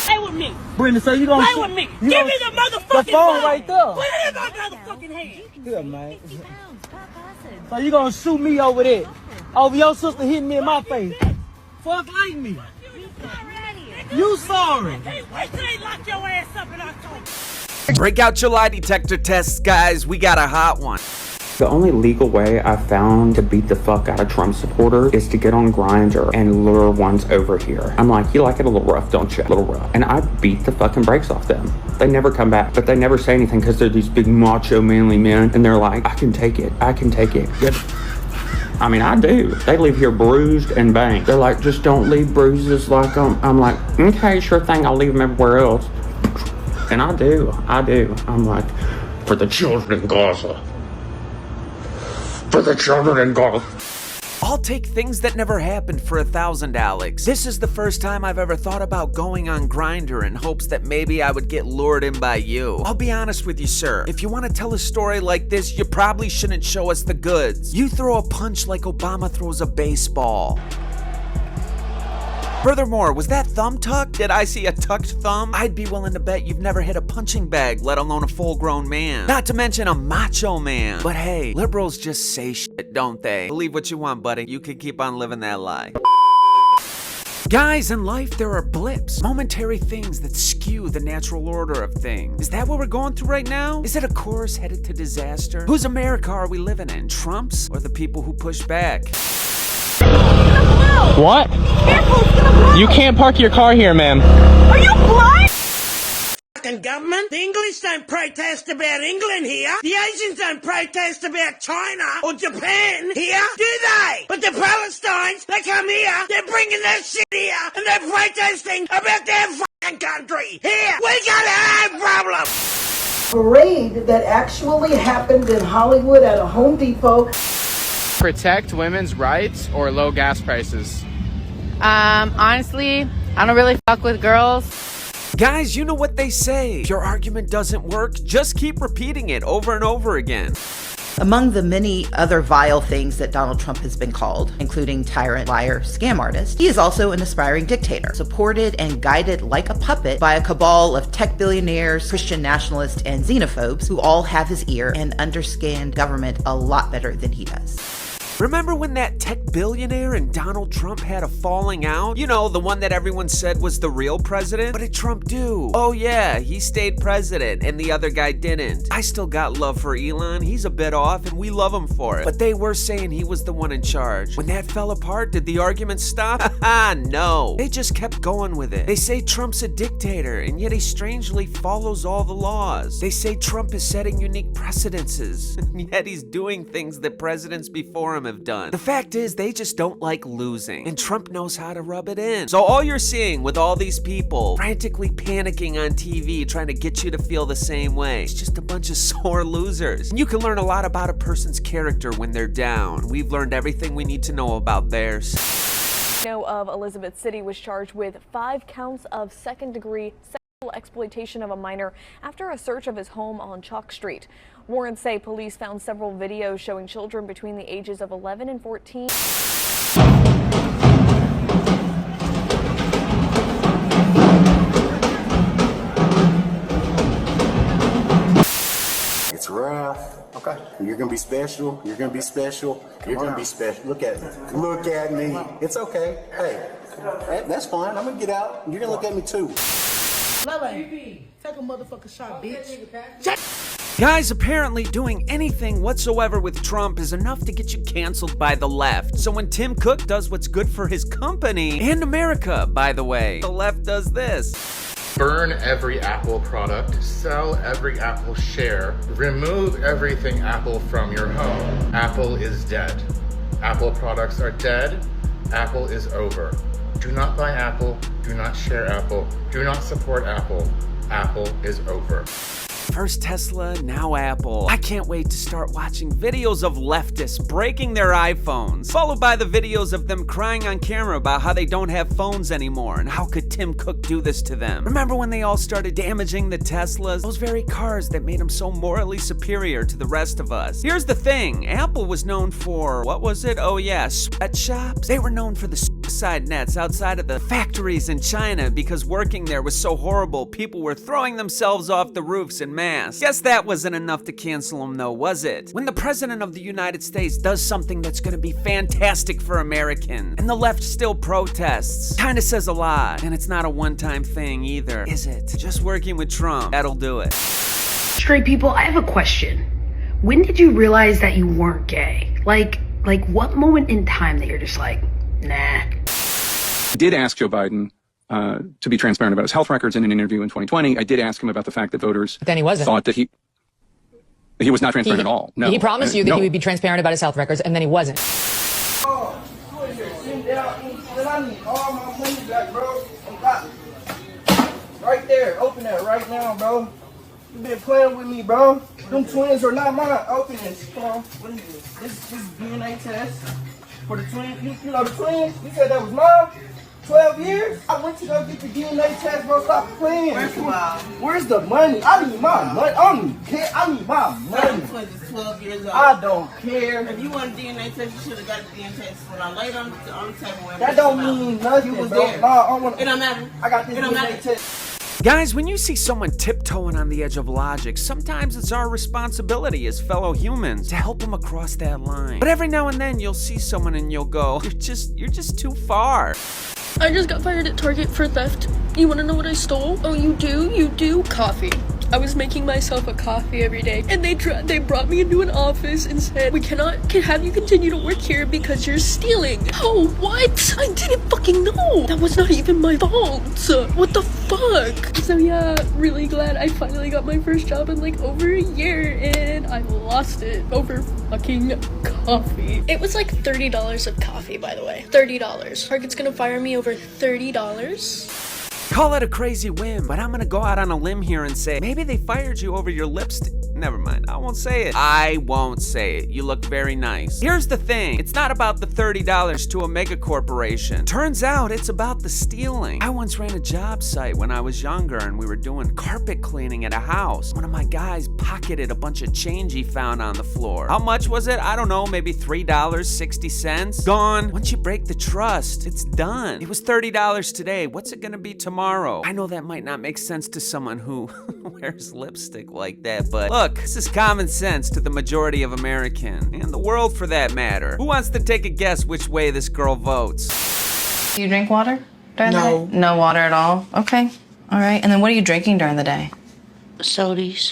Play with me. Brenda, so you gonna Play with me. Give me the motherfucking phone right there. Put it in my motherfucking hand. Good, man. So you gonna shoot me over there? Over your sister hitting me in my face? Fuck like me. You sorry. Hey, wait till they lock your ass up in October. Break out your lie detector tests, guys. We got a hot one. The only legal way I've found to beat the fuck out of Trump supporters is to get on Grindr and lure ones over here. I'm like, you like it a little rough, don't you? A little rough. And I beat the fucking brakes off them. They never come back, but they never say anything because they're these big macho manly men, and they're like, I can take it. I can take it. Good. I mean, I do. They leave here bruised and banged. They're like, just don't leave bruises like them. I'm like, okay, sure thing. I'll leave them everywhere else. And I do. I'm like, for the children in Gaza. For the children in Gaza. I'll take things that never happened for $1,000, Alex. This is the first time I've ever thought about going on Grindr in hopes that maybe I would get lured in by you. I'll be honest with you, sir. If you want to tell a story like this, you probably shouldn't show us the goods. You throw a punch like Obama throws a baseball. Furthermore, was that thumb tucked? Did I see a tucked thumb? I'd be willing to bet you've never hit a punching bag, let alone a full-grown man. Not to mention a macho man. But hey, liberals just say shit, don't they? Believe what you want, buddy. You can keep on living that lie. Guys, in life there are blips, momentary things that skew the natural order of things. Is that what we're going through right now? Is it a course headed to disaster? Whose America are we living in? Trump's or the people who push back? What? You can't park your car here, ma'am. Are you blind? Fucking government. The English don't protest about England here. The Asians don't protest about China or Japan here, do they? But the Palestinians, they come here, they're bringing their shit here, and they're protesting about their fucking country. Here, we got our own problem. Parade that actually happened in Hollywood at a Home Depot. Protect women's rights or low gas prices? Honestly, I don't really fuck with girls. Guys, you know what they say. If your argument doesn't work, just keep repeating it over and over again. Among the many other vile things that Donald Trump has been called, including tyrant, liar, scam artist, he is also an aspiring dictator, supported and guided like a puppet by a cabal of tech billionaires, Christian nationalists, and xenophobes who all have his ear and understand government a lot better than he does. Remember when that tech billionaire and Donald Trump had a falling out? You know, the one that everyone said was the real president? What did Trump do? Oh yeah, he stayed president and the other guy didn't. I still got love for Elon. He's a bit off and we love him for it. But they were saying he was the one in charge. When that fell apart, did the argument stop? Haha, no. They just kept going with it. They say Trump's a dictator and yet he strangely follows all the laws. They say Trump is setting unique precedences and yet he's doing things that presidents before him have done. The fact is, they just don't like losing, and Trump knows how to rub it in. So all you're seeing with all these people frantically panicking on TV trying to get you to feel the same way, it's just a bunch of sore losers. And you can learn a lot about a person's character when they're down. We've learned everything we need to know about theirs. Of Elizabeth City was charged with 5 counts of second-degree sexual exploitation of a minor after a search of his home on Chalk Street. Warrants say police found several videos showing children between the ages of 11 and 14. It's rough. Okay. You're gonna be special. You're gonna be special. You're gonna be special. Look at me. Look at me. It's okay. Hey, that's fine. I'm gonna get out. You're gonna look at me too. Take a motherfucking shot, bitch. Guys, apparently doing anything whatsoever with Trump is enough to get you canceled by the left. So when Tim Cook does what's good for his company, and America, by the way, the left does this. Burn every Apple product, sell every Apple share, remove everything Apple from your home. Apple is dead. Apple products are dead. Apple is over. Do not buy Apple. Do not share Apple. Do not support Apple. Apple is over. First Tesla, now Apple. I can't wait to start watching videos of leftists breaking their iPhones, followed by the videos of them crying on camera about how they don't have phones anymore and how could Tim Cook do this to them. Remember when they all started damaging the Teslas? Those very cars that made them so morally superior to the rest of us. Here's the thing, Apple was known for, what was it? Oh yeah, sweatshops. They were known for the suicide nets outside of the factories in China because working there was so horrible, people were throwing themselves off the roofs in mass. Guess that wasn't enough to cancel them though, was it? When the President of the United States does something that's gonna be fantastic for Americans, and the left still protests, kinda says a lot. And it's not a one-time thing either, is it? Just working with Trump, that'll do it. Straight people, I have a question. when did you realize that you weren't gay? Like what moment in time that you're just like, nah? I did ask Joe Biden to be transparent about his health records in an interview in 2020. I did ask him about the fact that voters then he wasn't. thought that he was not transparent at all. No. He promised you that no. he would be transparent about his health records, and then he wasn't. Oh, you in here sitting down, and I need all my money back, bro. Right there, open that right now, bro. You been playing with me, bro. Them twins are not mine. Open this. Come on. What is this? This is DNA test for the twins. You know the twins? You said that was mine? 12 years? I went to go get the DNA test, bro. Stop playing. Where's the money? I need my money. I don't even care. I need my money. Twins is 12 years old. I don't care. If you want a DNA test, you should have got the DNA test when I laid on the table. That don't mean nothing, You was bro. there. No, I don't want. It don't matter. I got this It don't DNA matter. test. Guys, when you see someone tiptoeing on the edge of logic, sometimes it's our responsibility as fellow humans to help them across that line. But every now and then you'll see someone and you'll go, you're just too far. I just got fired at Target for theft. You wanna know what I stole? Oh, you do? You do? Coffee. I was making myself a coffee every day, and they brought me into an office and said, we can have you continue to work here because you're stealing. Oh, what? I didn't fucking know. That was not even my fault. What the fuck? So yeah, really glad I finally got my first job in like over a year, and I lost it over fucking coffee. It was like $30 of coffee, by the way. $30. Target's gonna fire me over $30. Call it a crazy whim, but I'm gonna go out on a limb here and say, maybe they fired you over your lipstick. Never mind, I won't say it. I won't say it. You look very nice. Here's the thing, it's not about the $30 to a mega corporation. Turns out it's about the stealing. I once ran a job site when I was younger and we were doing carpet cleaning at a house. One of my guys pocketed a bunch of change he found on the floor. How much was it? I don't know, maybe $3.60. Gone. Once you break the trust, it's done. It was $30 today. What's it gonna be tomorrow? I know that might not make sense to someone who wears lipstick like that, but look, this is common sense to the majority of Americans, and the world for that matter. Who wants to take a guess which way this girl votes? Do you drink water during the day? No water at all? Okay. All right. And then what are you drinking during the day? Sodas.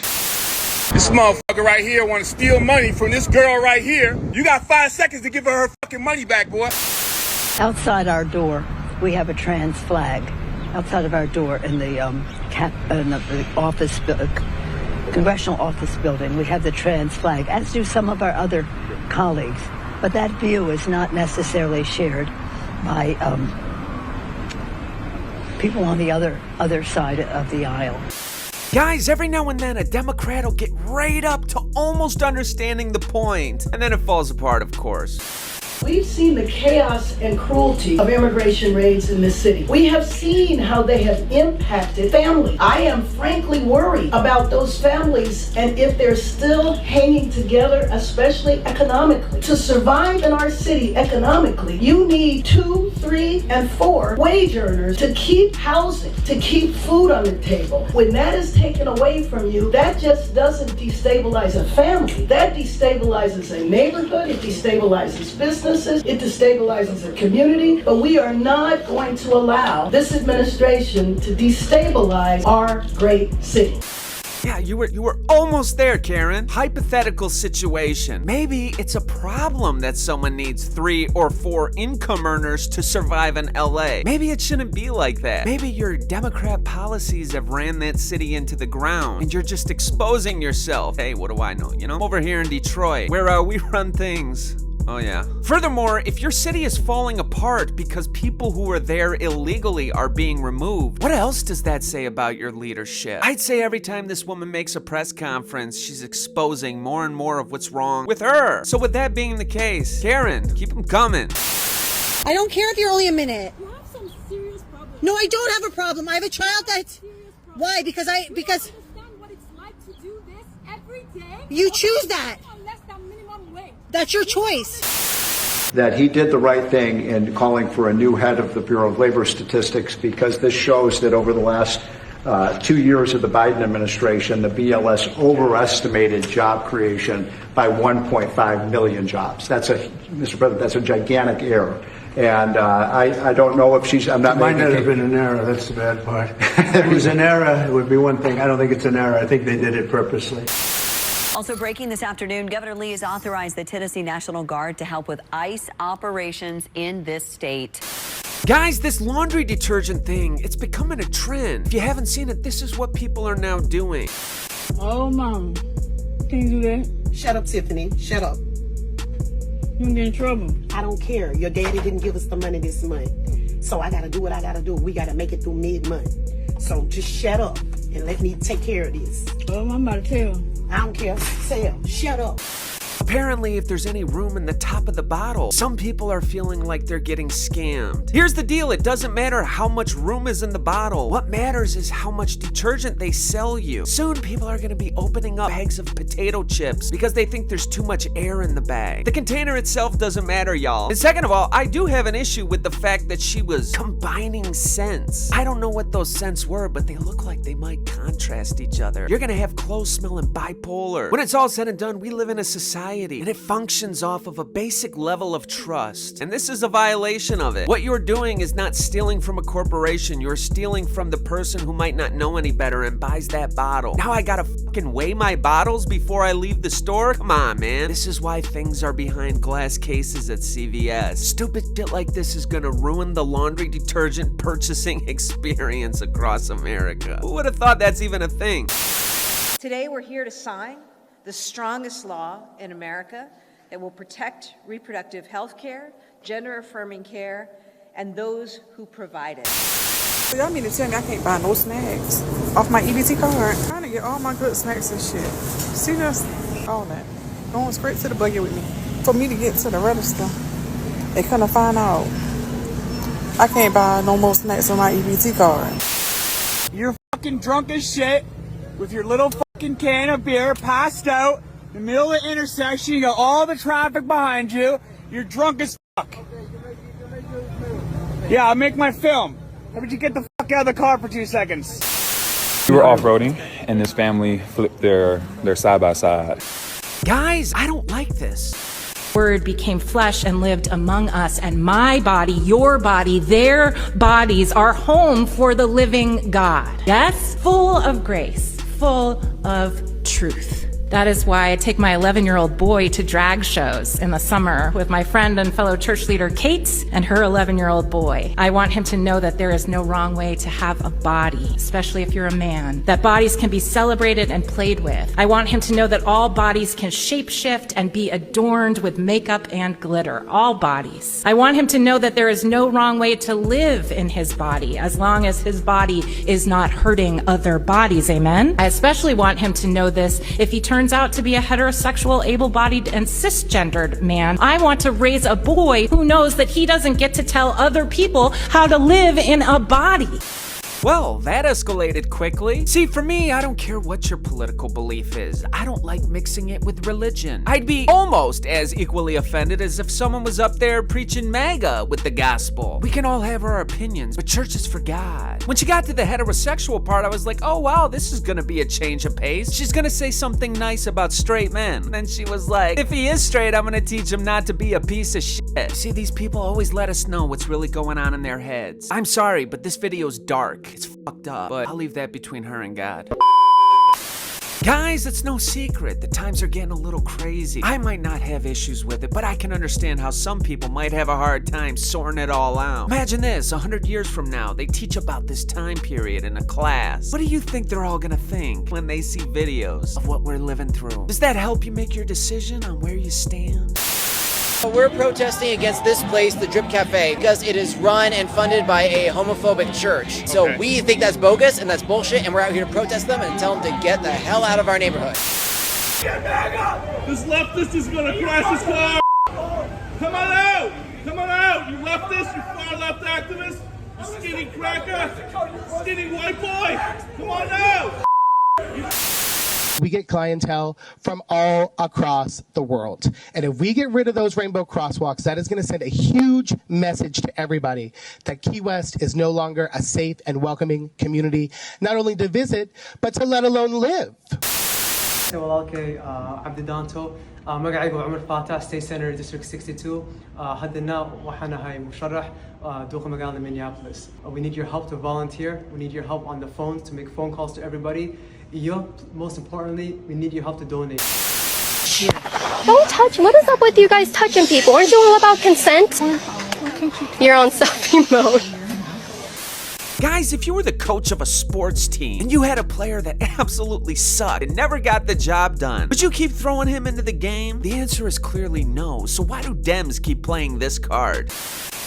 This motherfucker right here want to steal money from this girl right here. You got 5 seconds to give her her fucking money back, boy. Outside our door, we have a trans flag. Outside of our door in the office, congressional office building, we have the trans flag, as do some of our other colleagues. But that view is not necessarily shared by people on the other side of the aisle. Guys, every now and then a Democrat will get right up to almost understanding the point, and then it falls apart, of course. We've seen the chaos and cruelty of immigration raids in this city. We have seen how they have impacted families. I am frankly worried about those families and if they're still hanging together, especially economically. To survive in our city economically, you need 2, 3, and 4 wage earners to keep housing, to keep food on the table. When that is taken away from you, that just doesn't destabilize a family. That destabilizes a neighborhood, it destabilizes business. It destabilizes the community, but we are not going to allow this administration to destabilize our great city. Yeah, you were almost there, Karen. Hypothetical situation. Maybe it's a problem that someone needs 3 or 4 income earners to survive in LA. Maybe it shouldn't be like that. Maybe your Democrat policies have ran that city into the ground and you're just exposing yourself. Hey, what do I know? You know, I'm over here in Detroit where we run things. Oh yeah. Furthermore, if your city is falling apart because people who are there illegally are being removed, what else does that say about your leadership? I'd say every time this woman makes a press conference, she's exposing more and more of what's wrong with her. So with that being the case, Karen, keep them coming. I don't care if you're only a minute. You have some serious problems. No, I don't have a problem. I have a child that's... Why? Because You understand what it's like to do this every day? You choose that. Less than minimum wage. That's your choice. That he did the right thing in calling for a new head of the Bureau of Labor Statistics, because this shows that over the last 2 years of the Biden administration, the BLS overestimated job creation by 1.5 million jobs. Mr. President, that's a gigantic error. And I don't know if she's... I'm not. It might not have been an error. That's the bad part. If it was an error, it would be one thing. I don't think it's an error. I think they did it purposely. Also breaking this afternoon, Governor Lee has authorized the Tennessee National Guard to help with ICE operations in this state. Guys, this laundry detergent thing, it's becoming a trend. If you haven't seen it, this is what people are now doing. Oh, Mom. Can you do that? Shut up, Tiffany. Shut up. You can get in trouble. I don't care. Your daddy didn't give us the money this month. So I gotta do what I gotta do. We gotta make it through mid-month. So just shut up and let me take care of this. Oh, I'm about to tell. I don't care. Tell. Shut up. Apparently, if there's any room in the top of the bottle, some people are feeling like they're getting scammed. Here's the deal, it doesn't matter how much room is in the bottle. What matters is how much detergent they sell you. Soon, people are gonna be opening up bags of potato chips because they think there's too much air in the bag. The container itself doesn't matter, y'all. And second of all, I do have an issue with the fact that she was combining scents. I don't know what those scents were, but they look like they might contrast each other. You're gonna have clothes smelling bipolar. When it's all said and done, we live in a society and it functions off of a basic level of trust. And this is a violation of it. What you're doing is not stealing from a corporation, you're stealing from the person who might not know any better and buys that bottle. Now I gotta fucking weigh my bottles before I leave the store? Come on, man. This is why things are behind glass cases at CVS. Stupid shit like this is gonna ruin the laundry detergent purchasing experience across America. Who would have thought that's even a thing? Today we're here to sign the strongest law in America that will protect reproductive health care, gender-affirming care, and those who provide it. So y'all mean to tell me I can't buy no snacks off my EBT card? I'm trying to get all my good snacks and shit. See this? All that. Going straight to the buggy with me. For me to get to the register, they couldn't find out I can't buy no more snacks on my EBT card. You're fucking drunk as shit with your little fucking can of beer, passed out in the middle of the intersection. You got all the traffic behind you. You're drunk as fuck. Yeah, I'll make my film. How about you get the fuck out of the car for 2 seconds? We were off-roading and this family flipped their side by side. Guys, I don't like this. Word became flesh and lived among us, and my body, your body, their bodies are home for the living God. Yes? Full of grace, full of truth. That is why I take my 11-year-old boy to drag shows in the summer with my friend and fellow church leader Kate and her 11-year-old boy. I want him to know that there is no wrong way to have a body, especially if you're a man, that bodies can be celebrated and played with. I want him to know that all bodies can shapeshift and be adorned with makeup and glitter, all bodies. I want him to know that there is no wrong way to live in his body as long as his body is not hurting other bodies, amen? I especially want him to know this if he turns out to be a heterosexual, able-bodied, and cisgendered man. I want to raise a boy who knows that he doesn't get to tell other people how to live in a body. Well, that escalated quickly. See, for me, I don't care what your political belief is. I don't like mixing it with religion. I'd be almost as equally offended as if someone was up there preaching MAGA with the gospel. We can all have our opinions, but church is for God. When she got to the heterosexual part, I was like, oh wow, this is gonna be a change of pace. She's gonna say something nice about straight men. And then she was like, if he is straight, I'm gonna teach him not to be a piece of shit. See, these people always let us know what's really going on in their heads. I'm sorry, but this video's dark. It's fucked up, but I'll leave that between her and God. Guys, it's no secret. The times are getting a little crazy. I might not have issues with it, but I can understand how some people might have a hard time sorting it all out. Imagine this, 100 years from now, they teach about this time period in a class. What do you think they're all gonna think when they see videos of what we're living through? Does that help you make your decision on where you stand? We're protesting against this place, the Drip Cafe, because it is run and funded by a homophobic church. So we think that's bogus and that's bullshit, and we're out here to protest them and tell them to get the hell out of our neighborhood. Get back up! This leftist is gonna crash this car! Come on out! Come on out! You leftist, you far left activist, you skinny cracker, skinny white boy! Come on out! We get clientele from all across the world. And if we get rid of those rainbow crosswalks, that is going to send a huge message to everybody that Key West is no longer a safe and welcoming community, not only to visit, but to let alone live. walaalkay cabdi daanto magacaygu waa Cumar Faatax, State Senator District 62. haddana waxaan ahay musharax duqa magaalada Minneapolis. We need your help to volunteer. We need your help on the phones to make phone calls to everybody Most importantly, we need your help to donate. Don't touch. What is up with you guys touching people? Aren't you all about consent? You're on selfie mode. Guys, if you were the coach of a sports team and you had a player that absolutely sucked and never got the job done, would you keep throwing him into the game? The answer is clearly no. So why do Dems keep playing this card?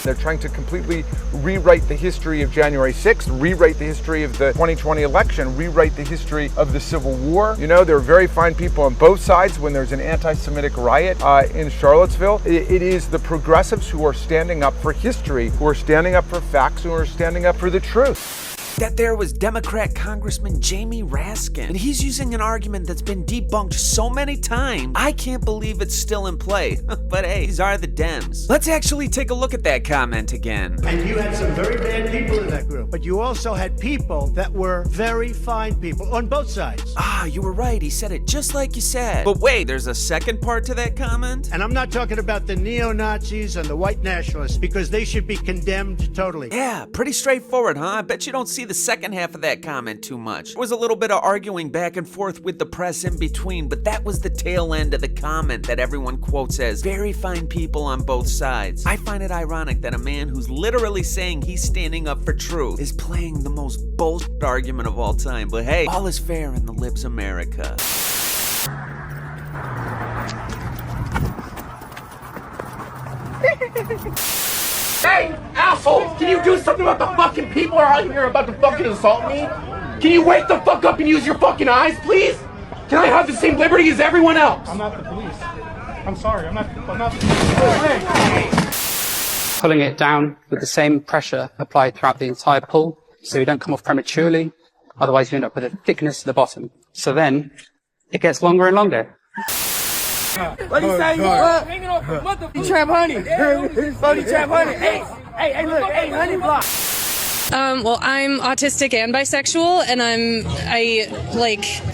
They're trying to completely rewrite the history of January 6th, rewrite the history of the 2020 election, rewrite the history of the Civil War. You know, there are very fine people on both sides when there's an anti-Semitic riot in Charlottesville. It is the progressives who are standing up for history, who are standing up for facts, who are standing up for the truth. That there was Democrat Congressman Jamie Raskin, and he's using an argument that's been debunked so many times, I can't believe it's still in play. But hey, these are the Dems. Let's actually take a look at that comment again. And you had some very bad people in that group, but you also had people that were very fine people on both sides. Ah, you were right. He said it just like you said. But wait, there's a second part to that comment? And I'm not talking about the neo-Nazis and the white nationalists, because they should be condemned totally. Yeah, pretty straightforward, huh? I bet you don't see the second half of that comment too much. There was a little bit of arguing back and forth with the press in between, but that was the tail end of the comment that everyone quotes as very fine people on both sides. I find it ironic that a man who's literally saying he's standing up for truth is playing the most bullshit argument of all time. But hey, all is fair in the libs America. Hey, asshole! Can you do something about the fucking people who are out here about to fucking assault me? Can you wake the fuck up and use your fucking eyes, please? Can I have the same liberty as everyone else? I'm not the police. I'm sorry, I'm not the police. Pulling it down with the same pressure applied throughout the entire pull, so you don't come off prematurely. Otherwise, you end up with a thickness at the bottom. So then, it gets longer and longer. What you say? You trap honey. Funny trap honey. Hey, look, hey, honey block. Well, I'm autistic and bisexual, and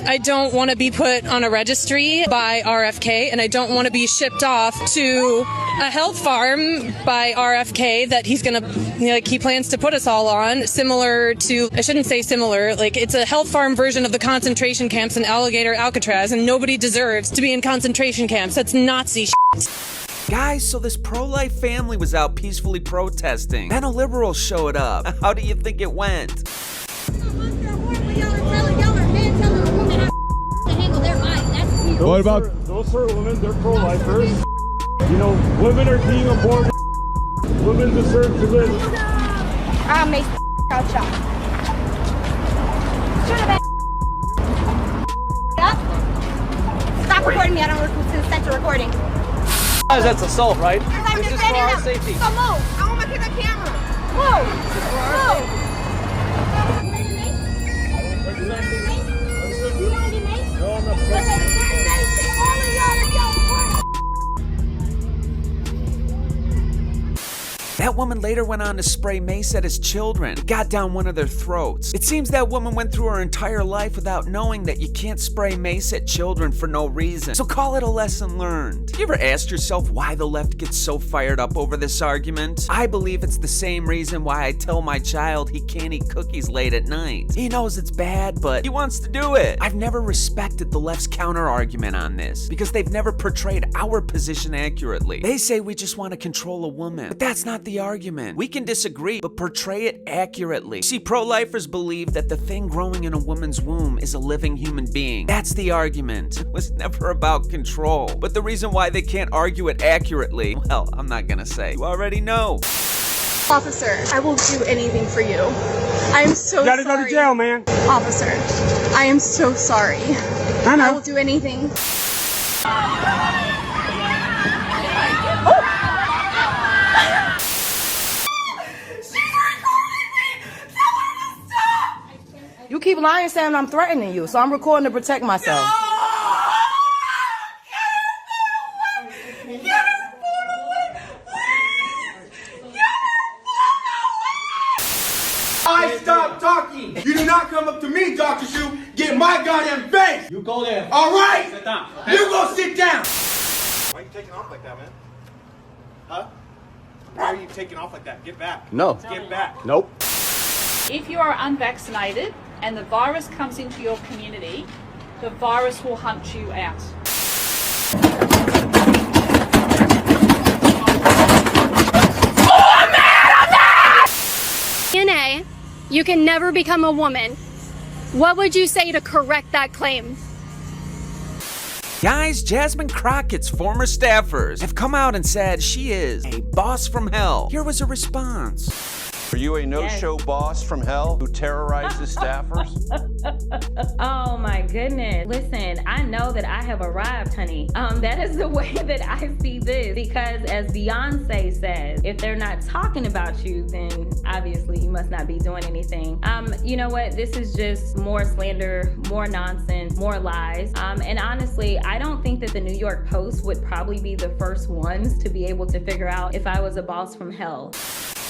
I don't want to be put on a registry by RFK, and I don't want to be shipped off to a health farm by RFK that he's gonna, he plans to put us all on, similar to, I shouldn't say similar, it's a health farm version of the concentration camps in Alcatraz, and nobody deserves to be in concentration camps. That's Nazi shit. Guys, so this pro-life family was out peacefully protesting. Then a liberal showed up. How do you think it went? What about those are women? They're pro-lifers. You know, women are being aborted. Women deserve to live. I'll make out shot. Stop recording me. I don't consent to recording. That's assault, right? I'm this is for our safety. So move. I want to get the camera. Move. Move. You want to be made? No, I'm not. That woman later went on to spray mace at his children. It got down one of their throats. It seems that woman went through her entire life without knowing that you can't spray mace at children for no reason. So call it a lesson learned. You ever asked yourself why the left gets so fired up over this argument? I believe it's the same reason why I tell my child he can't eat cookies late at night. He knows it's bad, but he wants to do it. I've never respected the left's counter argument on this because they've never portrayed our position accurately. They say we just want to control a woman, but that's not the argument. We can disagree, but portray it accurately. See, pro-lifers believe that the thing growing in a woman's womb is a living human being. That's the argument. It was never about control. But the reason why they can't argue it accurately, well, I'm not gonna say. You already know. Officer, I will do anything for you. I am so sorry. You gotta go to jail, man. Officer, I am so sorry. I know. I will do anything. You keep lying saying I'm threatening you, so I'm recording to protect myself. I stop talking. You do not come up to me, Dr. Shu. Get my goddamn face. You go there. All right. Sit down. Okay? You go sit down. Why are you taking off like that, man? Huh? Why are you taking off like that? Get back. No. Get back. Nope. If you are unvaccinated, and the virus comes into your community, the virus will hunt you out. DNA, you can never become a woman. What would you say to correct that claim? Guys, Jasmine Crockett's former staffers have come out and said she is a boss from hell. Here was her response. Are you a no-show boss from hell who terrorizes staffers? Oh my goodness. Listen, I know that I have arrived, honey. That is the way that I see this, because as Beyonce says, if they're not talking about you, then obviously you must not be doing anything. You know what? This is just more slander, more nonsense, more lies. And honestly, I don't think that the New York Post would probably be the first ones to be able to figure out if I was a boss from hell.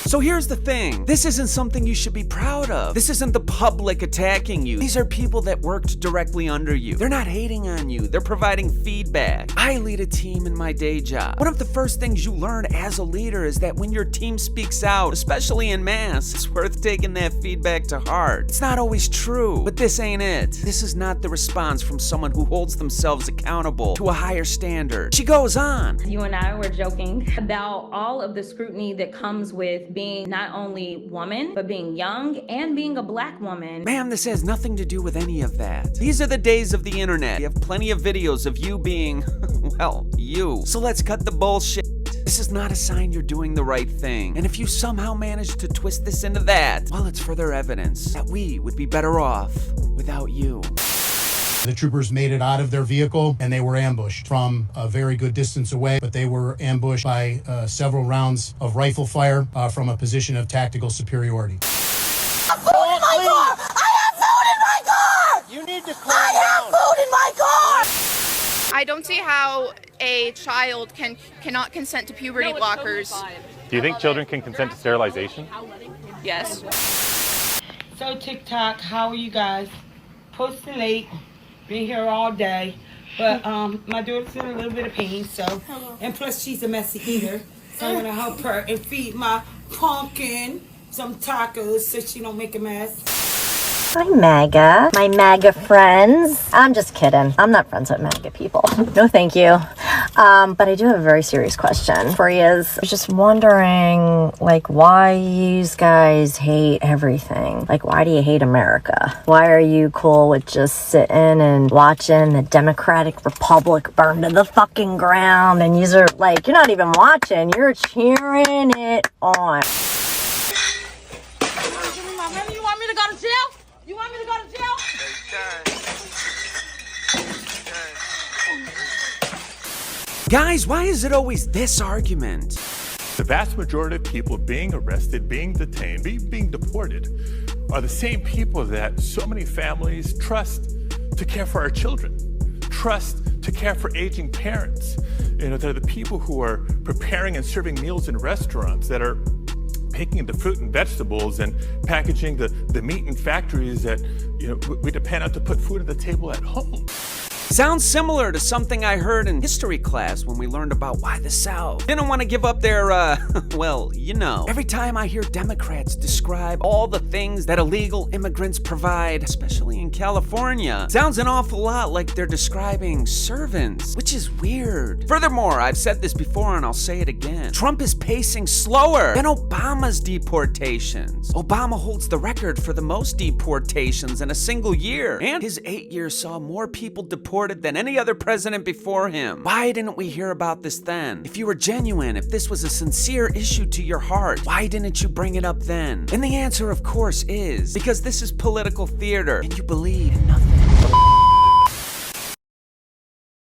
So here's the thing. This isn't something you should be proud of. This isn't the public attacking you. These are people that worked directly under you. They're not hating on you. They're providing feedback. I lead a team in my day job. One of the first things you learn as a leader is that when your team speaks out, especially in mass, it's worth taking that feedback to heart. It's not always true, but this ain't it. This is not the response from someone who holds themselves accountable to a higher standard. She goes on. You and I were joking about all of the scrutiny that comes with being not only woman, but being young and being a black woman. Ma'am, this has nothing to do with any of that. These are the days of the internet. We have plenty of videos of you being, well, you. So let's cut the bullshit. This is not a sign you're doing the right thing. And if you somehow manage to twist this into that, well, it's further evidence that we would be better off without you. The troopers made it out of their vehicle and they were ambushed from a very good distance away, but they were ambushed by several rounds of rifle fire from a position of tactical superiority. I have food in my car! I have food in my car! You need to calm I have food in my car! I don't see how a child cannot consent to puberty blockers. Do you think children can consent to sterilization? Yes. So TikTok, how are you guys? Posting late, been here all day, but my daughter's in a little bit of pain, so, and plus she's a messy eater, so I'm gonna help her and feed my pumpkin some tacos so she don't make a mess. Hi, MAGA. My MAGA friends. I'm just kidding. I'm not friends with MAGA people. No, thank you. But I do have a very serious question for you. I was just wondering, like, why you guys hate everything? Like, why do you hate America? Why are you cool with just sitting and watching the Democratic Republic burn to the fucking ground? And you're like, you're not even watching. You're cheering it on. You want me to go to jail? You want me to go to jail? Guys, why is it always this argument? The vast majority of people being arrested, being detained, being deported are the same people that so many families trust to care for our children, trust to care for aging parents. You know, they're the people who are preparing and serving meals in restaurants, that are picking the fruit and vegetables and packaging the meat in factories that, you know, we depend on to put food at the table at home. Sounds similar to something I heard in history class when we learned about why the South didn't want to give up their, well, you know. Every time I hear Democrats describe all the things that illegal immigrants provide, especially in California, sounds an awful lot like they're describing servants, which is weird. Furthermore, I've said this before and I'll say it again. Trump is pacing slower than Obama's deportations. Obama holds the record for the most deportations in a single year, and his 8 years saw more people deported than any other president before him. Why didn't we hear about this then? If you were genuine, if this was a sincere issue to your heart, why didn't you bring it up then? And the answer, of course, is because this is political theater and you believe in nothing.